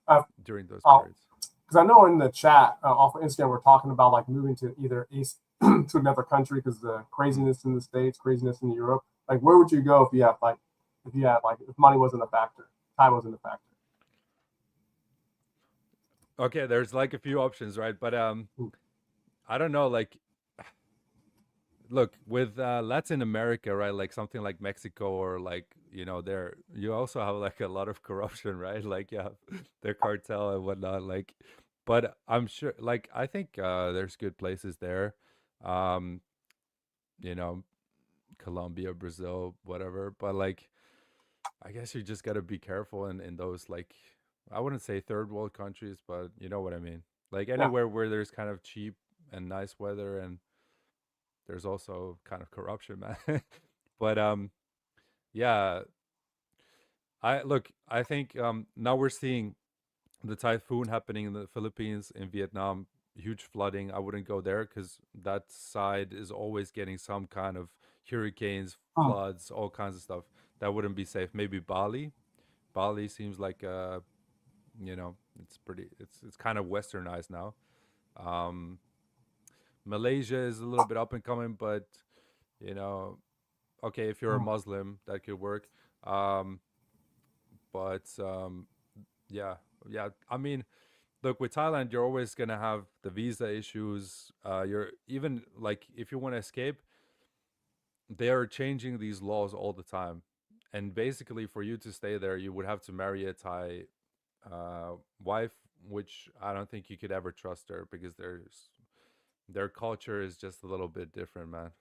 I've, during those oh, periods. because I know in the chat off of Instagram we're talking about like moving to either east to another country because the Mm. craziness in the states, craziness in Europe. Like, where would you go if money wasn't a factor, time wasn't a factor? Okay, there's like a few options, right? But Mm. I don't know. Like, look with Latin America, right? Like something like Mexico or like there you also have like a lot of corruption, right? Like you have their cartel and whatnot. Like, but I'm sure, like I think there's good places there. Um, you know, Colombia, Brazil, whatever. But like, I guess you just got to be careful in those like I wouldn't say third world countries, but you know what I mean. Like Yeah, anywhere where there's kind of cheap and nice weather and there's also kind of corruption, man. But yeah, I think now we're seeing the typhoon happening in the Philippines, in Vietnam, huge flooding. I wouldn't go there because that side is always getting some kind of hurricanes, mm. floods, all kinds of stuff. That wouldn't be safe. Maybe Bali. Bali seems like it's pretty. It's kind of westernized now. Um, Malaysia is a little bit up and coming, but you know, okay, if you're a Mm. Muslim, that could work. Um, but yeah, yeah. I mean, look, with Thailand, you're always gonna have the visa issues. You're even like if you want to escape, they are changing these laws all the time. And basically, for you to stay there, you would have to marry a Thai wife, which I don't think you could ever trust her because their culture is just a little bit different, man.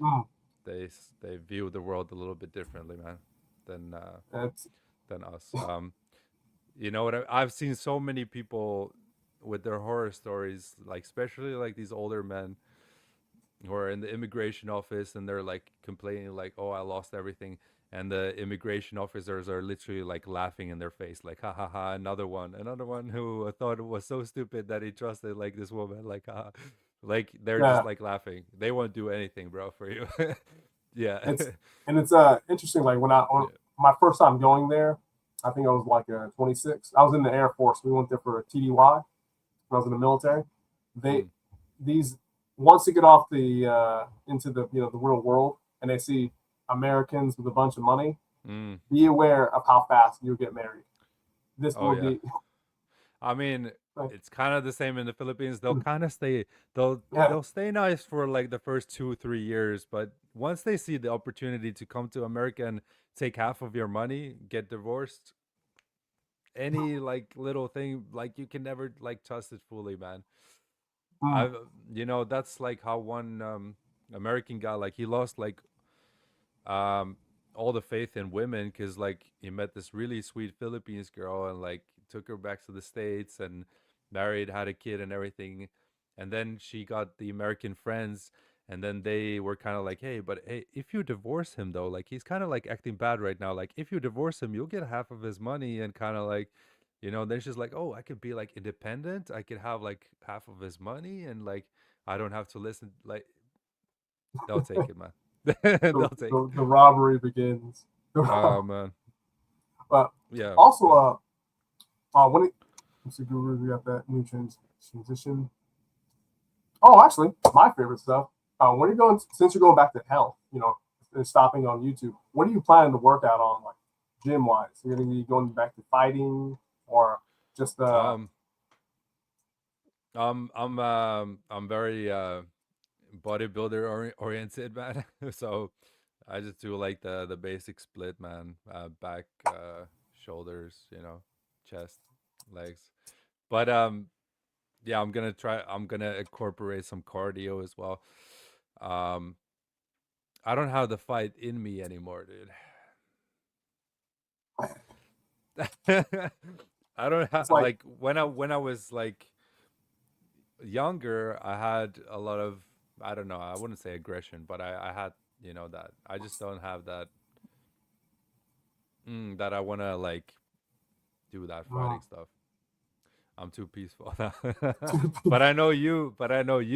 Mm. They view the world a little bit differently, man, than uh, It's than us. You know what? I've seen so many people with their horror stories, like especially like these older men who are in the immigration office and they're like complaining, like, "Oh, I lost everything," and the immigration officers are literally like laughing in their face, like, "Ha ha ha!" Another one who thought it was so stupid that he trusted like this woman, like, ha. Like they're just yeah, like laughing. They won't do anything, bro, for you. Yeah, it's it's interesting. Like when yeah. my first time going there, I think I was like 26. I was in the Air Force. We went there for a TDY when I was in the military. They Mm, these once you get off the into the the real world and they see Americans with a bunch of money, mm. be aware of how fast you'll get married. This Oh will yeah. be I mean, like, it's kind of the same in the Philippines. They'll kind of stay. They'll yeah, they'll stay nice for like the first 2 3 years, but once they see the opportunity to come to America and take half of your money, get divorced, any like little thing, like you can never like trust it fully, man. mm, I've that's like how one American guy, like he lost like um all the faith in women because like he met this really sweet Philippines girl and like took her back to the States and married, had a kid and everything, and then she got the American friends, and then they were kind of like, hey, but hey, if you divorce him though, like he's kind of like acting bad right now, like if you divorce him you'll get half of his money, and kind of like then she's like, oh, I could be like independent, I could have like half of his money, and like I don't have to listen, like they'll take it, man. They'll take. The robbery begins. Man. But Yeah. also, But, when it let's see, Guru, we got that new transition. Oh, actually, my favorite stuff. When you're going, since you're going back to health, and stopping on YouTube, what are you planning to work out on, like gym wise? You're gonna be going back to fighting or just I'm very bodybuilder oriented, man. So I just do like the basic split, man. Back, shoulders, chest, legs. But yeah, I'm gonna incorporate some cardio as well. Um, I don't have the fight in me anymore, dude. I don't have it's like like when I was like younger, I had a lot of, I don't know, I wouldn't say aggression, but I had, that I just don't have that that I want to like do that fighting stuff. I'm too peaceful now. But I know you,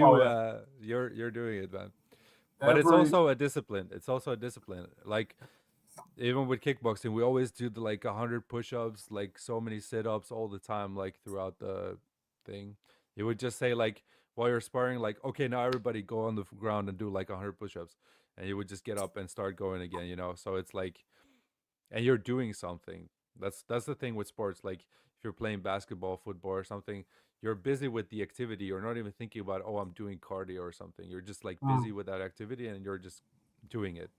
oh yeah, you're doing it, man. But it's every also a discipline. Like even with kickboxing, we always do like 100 push-ups, like so many sit-ups all the time, like throughout the thing. You would just say like while you're sparring, like, okay, now everybody go on the ground and do like 100 push-ups, and you would just get up and start going again. So it's like, and you're doing something. That's the thing with sports. Like if you're playing basketball, football, or something, you're busy with the activity. You're not even thinking about, oh, I'm doing cardio or something. You're just like busy with that activity, and you're just doing it.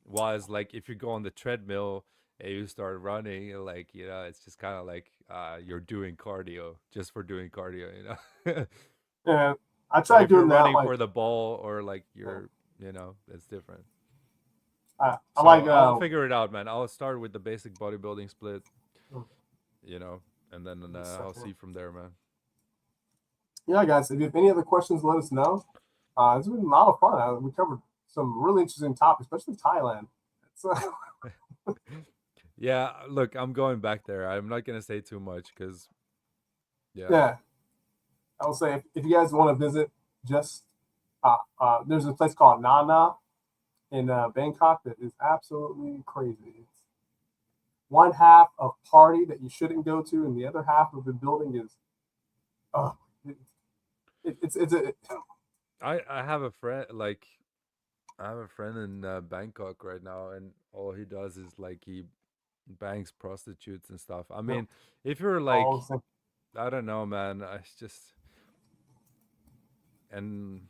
Was like if you go on the treadmill and you start running, like it's just kind of like you're doing cardio just for doing cardio. yeah. I But tried if you're doing that running like for the ball or like you're, it's different. I So like I'll figure it out, man. I'll start with the basic bodybuilding split, you know, and then I'll see from there, man. yeah, guys. If you have any other questions, let us know. It's been a lot of fun. We covered some really interesting topics, especially Thailand. Yeah, look, I'm going back there. I'm not gonna say too much because, yeah. Yeah, I will say if you guys want to visit, just there's a place called Nana in Bangkok that is absolutely crazy. It's one half of party that you shouldn't go to, and the other half of the building is, uh, it, it's a I have a friend like I have a friend in Bangkok right now, and all he does is like he bangs prostitutes and stuff. I you know, mean, if you're like, all the same. I don't know, man. I just and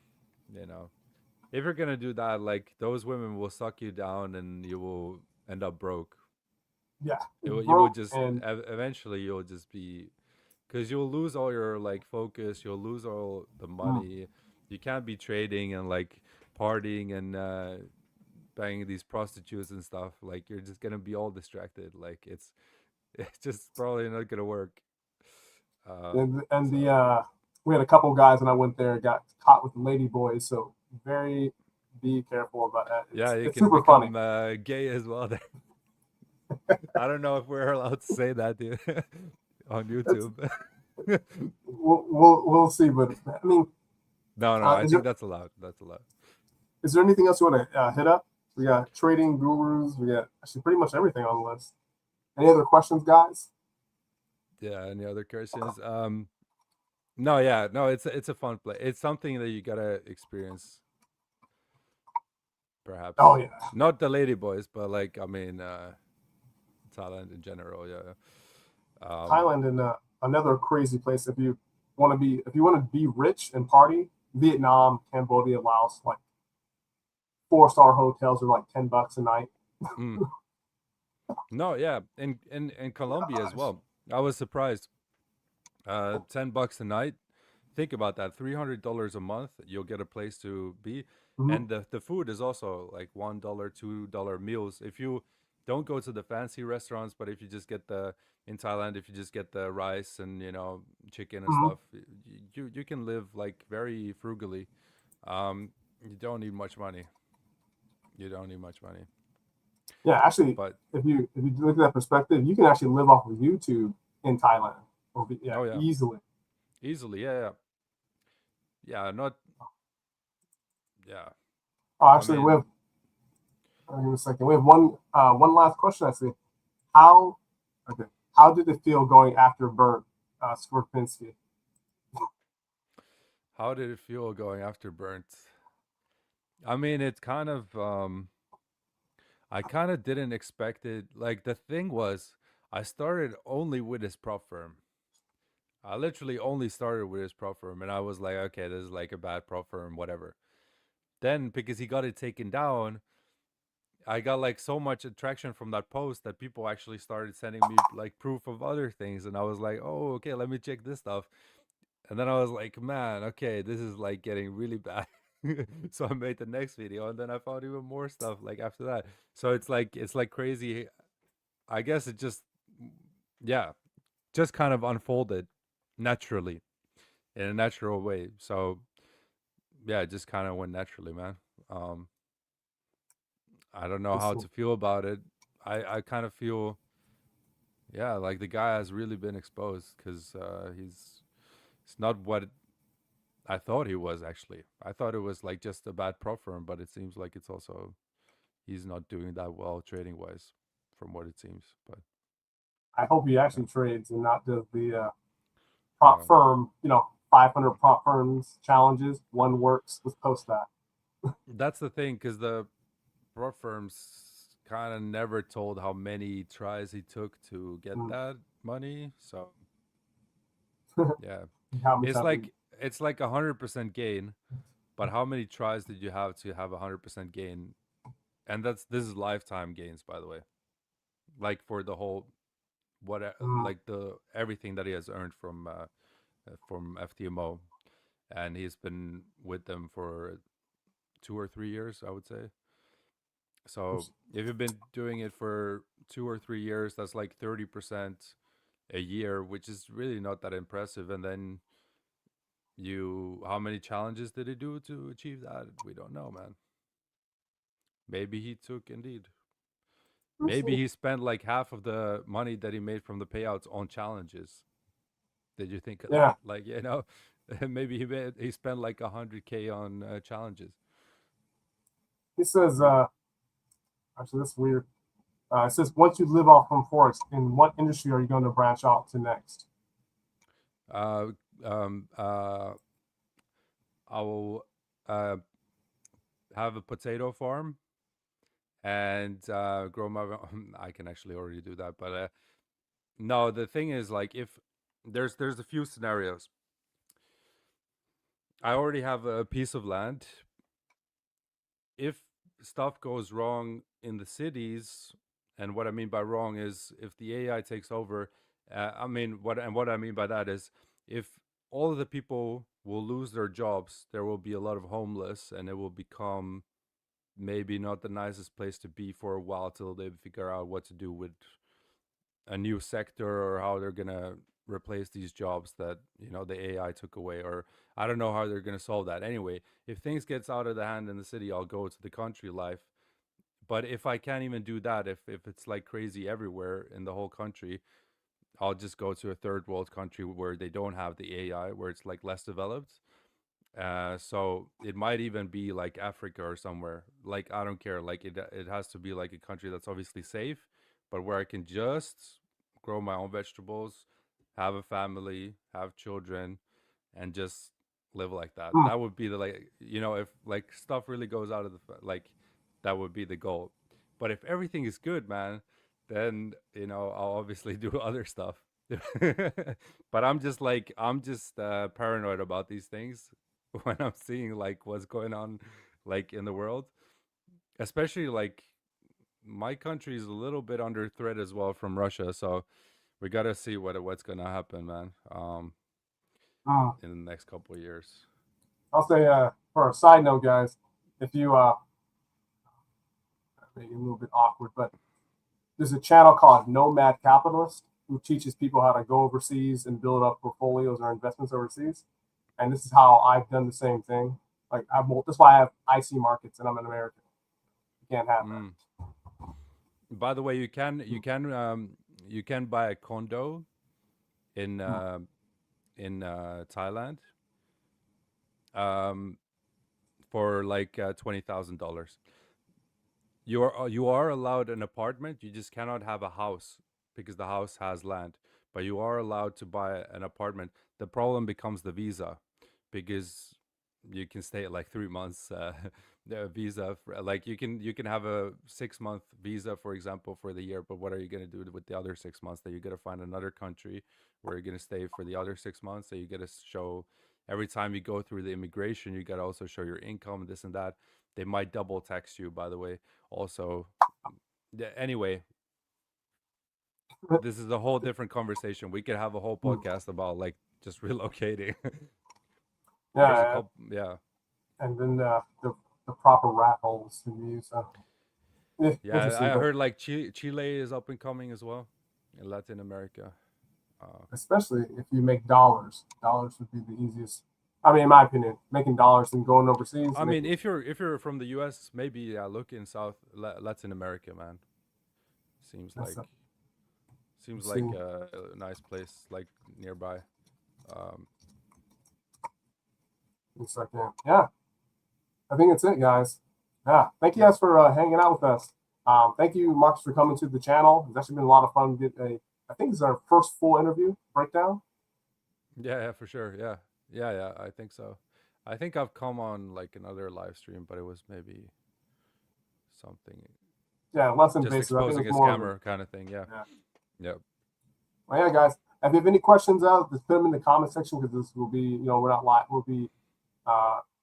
if you're gonna do that, like those women will suck you down, and you will end up broke. Yeah, You will broke just and eventually you'll just be because you'll lose all your like focus. You'll lose all the mm, money. You can't be trading and like partying and banging these prostitutes and stuff. Like you're just gonna be all distracted. Like it's just probably not gonna work. and the So we had a couple guys and I went there and got caught with the lady boys. So very be careful about that. yeah, you It's can super funny. become gay as well. There, I don't know if we're allowed to say that, dude, on That's YouTube. we'll see. But I mean, No, no, I is think there that's allowed. That's allowed. anything else you want to hit up? We got trading gurus. We got actually pretty much everything on the list. Any other questions, guys? Yeah. Any other questions? No, yeah, no. It's a fun play. It's something that you gotta experience, Oh perhaps. yeah, Not the lady boys, but like I mean, Thailand in general. Yeah. Thailand and another crazy place. If you want to be rich and party, Vietnam, Cambodia, Laos, like 4-star hotels are like $10 a night. Mm. No, yeah, in Colombia as Gosh. well. I was surprised. $10 a night. Think about that. $300 a month. You'll get a place to be, Mhm. and the food is also like $1, $2 meals. If you don't go to the fancy restaurants, but if you just get the in Thailand, if you just get the rice and chicken and Mhm. stuff, you can live like very frugally. You don't need much money. You don't need much money. Yeah, actually, But if you look at that perspective, you can actually live off of YouTube in Thailand. Yeah, oh yeah, easily. easily, yeah, yeah, yeah. Not yeah. Oh, I actually, we mean, have Give me a second. We have one last question. I see. How okay? How did it feel going after Burnt Skorpinski? How did it feel going after burnt? I mean, it kind of I kind of didn't expect it. Like the thing was, I started only with his prop firm. I literally only started with his prop firm, and I was like, okay, this is like a bad prop firm, whatever. Then because he got it taken down, I got like so much attraction from that post that people actually started sending me like proof of other things, and I was like, oh, okay, let me check this stuff. And then I was like, man, okay, this is like getting really bad. So I made the next video, and then I found even more stuff like after that. So it's like crazy. I guess it just, yeah, just kind of unfolded naturally in a natural way. So yeah, it just kind of went naturally, man. Um, I don't know how to feel about it. I kind of feel, yeah, like the guy has really been exposed because he's not what I thought he was actually. I thought it was like just a bad prop firm, but it seems like it's also he's not doing that well trading wise, from what it seems. But I hope he yeah, actually trades and not does the prop um, firm. 500 prop firms challenges. One works. Let's post that. that's the thing because the prop firms kind of never told how many tries he took to get Mm. that money. So yeah, How many it's times? like it's like 100% gain. But how many tries did you have to have 100% gain? And this is lifetime gains, by the way. Like for the whole Mm, like the everything that he has earned from FTMO, and he's been with them for 2 or 3 years, I would say. So if you've been doing it for 2 or 3 years, that's like 30% a year, which is really not that impressive. And then how many challenges did he do to achieve that? We don't know, man. Maybe he took indeed. let's Maybe see. he spent like half of the money that he made from the payouts on challenges. Did you think of that? Yeah, Like, maybe he spent like 100K on challenges. he says. Actually, that's weird. It says once you live off from forex, in what industry are you going to branch out to next? Uh, um, uh, I will uh, have a potato farm and grow my. I can actually already do that, but no. The thing is, like, if there's a few scenarios. I already have a piece of land. If stuff goes wrong in the cities, and what I mean by wrong is if the AI takes over, I mean what I mean by that is if all of the people will lose their jobs, there will be a lot of homeless, and it will become maybe not the nicest place to be for a while till they figure out what to do with a new sector or how they're gonna replace these jobs that the AI took away, or I don't know how they're gonna solve that. Anyway, if things gets out of the hand in the city, I'll go to the country life. But if I can't even do that, if it's like crazy everywhere in the whole country, I'll just go to a third world country where they don't have the AI, where it's like less developed. So it might even be like Africa or somewhere. Like I don't care. Like it has to be like a country that's obviously safe, but where I can just grow my own vegetables, have a family, have children, and just live like that. Hmm. That would be the if like stuff really goes out of like that would be the goal. But if everything is good, man, then I'll obviously do other stuff. But I'm just paranoid about these things when I'm seeing like what's going on like in the world, especially like my country is a little bit under threat as well from Russia, so we got to see what's going to happen, man, Hmm. in the next couple of years. I'll say for a side note, guys, if you maybe a little bit awkward, but there's a channel called Nomad Capitalist who teaches people how to go overseas and build up portfolios or investments overseas. And this is how I've done the same thing. That's why I have IC markets and I'm an American. You can't have that. Mm. By the way, you can buy a condo in Hmm. Thailand um for like $20,000. you are allowed an apartment. You just cannot have a house because the house has land. But you are allowed to buy an apartment. The problem becomes the visa, because you can stay like 3 months. The visa, like you can have a 6 month visa, for example, for the year. But what are you gonna do with the other 6 months? That you gotta find another country where you're gonna stay for the other 6 months. So you gotta show every time you go through the immigration, you gotta also show your income, this and that. They might double tax you, by the way. Also, yeah, anyway, this is a whole different conversation. We could have a whole podcast about like just relocating. There's a Yeah, couple, yeah, and then the proper rat holes to use. yeah. Interesting, I but heard like Chile is up and coming as well in Latin America. Uh, especially if you make dollars, dollars would be the easiest. I mean, in my opinion, making dollars and going overseas, I mean, making if you're from the U.S., maybe yeah, look in Latin America, man. Seems that's like a, seems see. like a nice place like nearby. Um, It's like yeah. I think it's it, guys. Yeah, thank you guys for hanging out with us. Thank you, Marcus, for coming to the channel. It's actually been a lot of fun. I think this is our first full interview breakdown. yeah, yeah, for sure. Yeah, yeah, yeah. I think so. I think I've come on like another live stream, but it was maybe something Yeah, less just invasive. I think exposing it's a more of a scammer kind of thing. Yeah, yeah. yeah, Well, yeah, guys. If you have any questions out, just put them in the comment section because this will be, we're not live. We'll be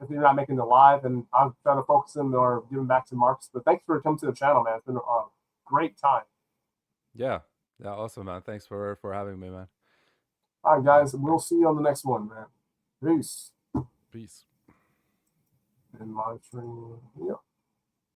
if you're not making the live, and I'm trying to focus them or give them back to Marcus. But thanks for coming to the channel, man. It's been a great time. yeah, yeah. Awesome, man. Thanks for having me, man. All right, guys. We'll see you on the next one, man. Peace. Peace. And monitoring. Yep.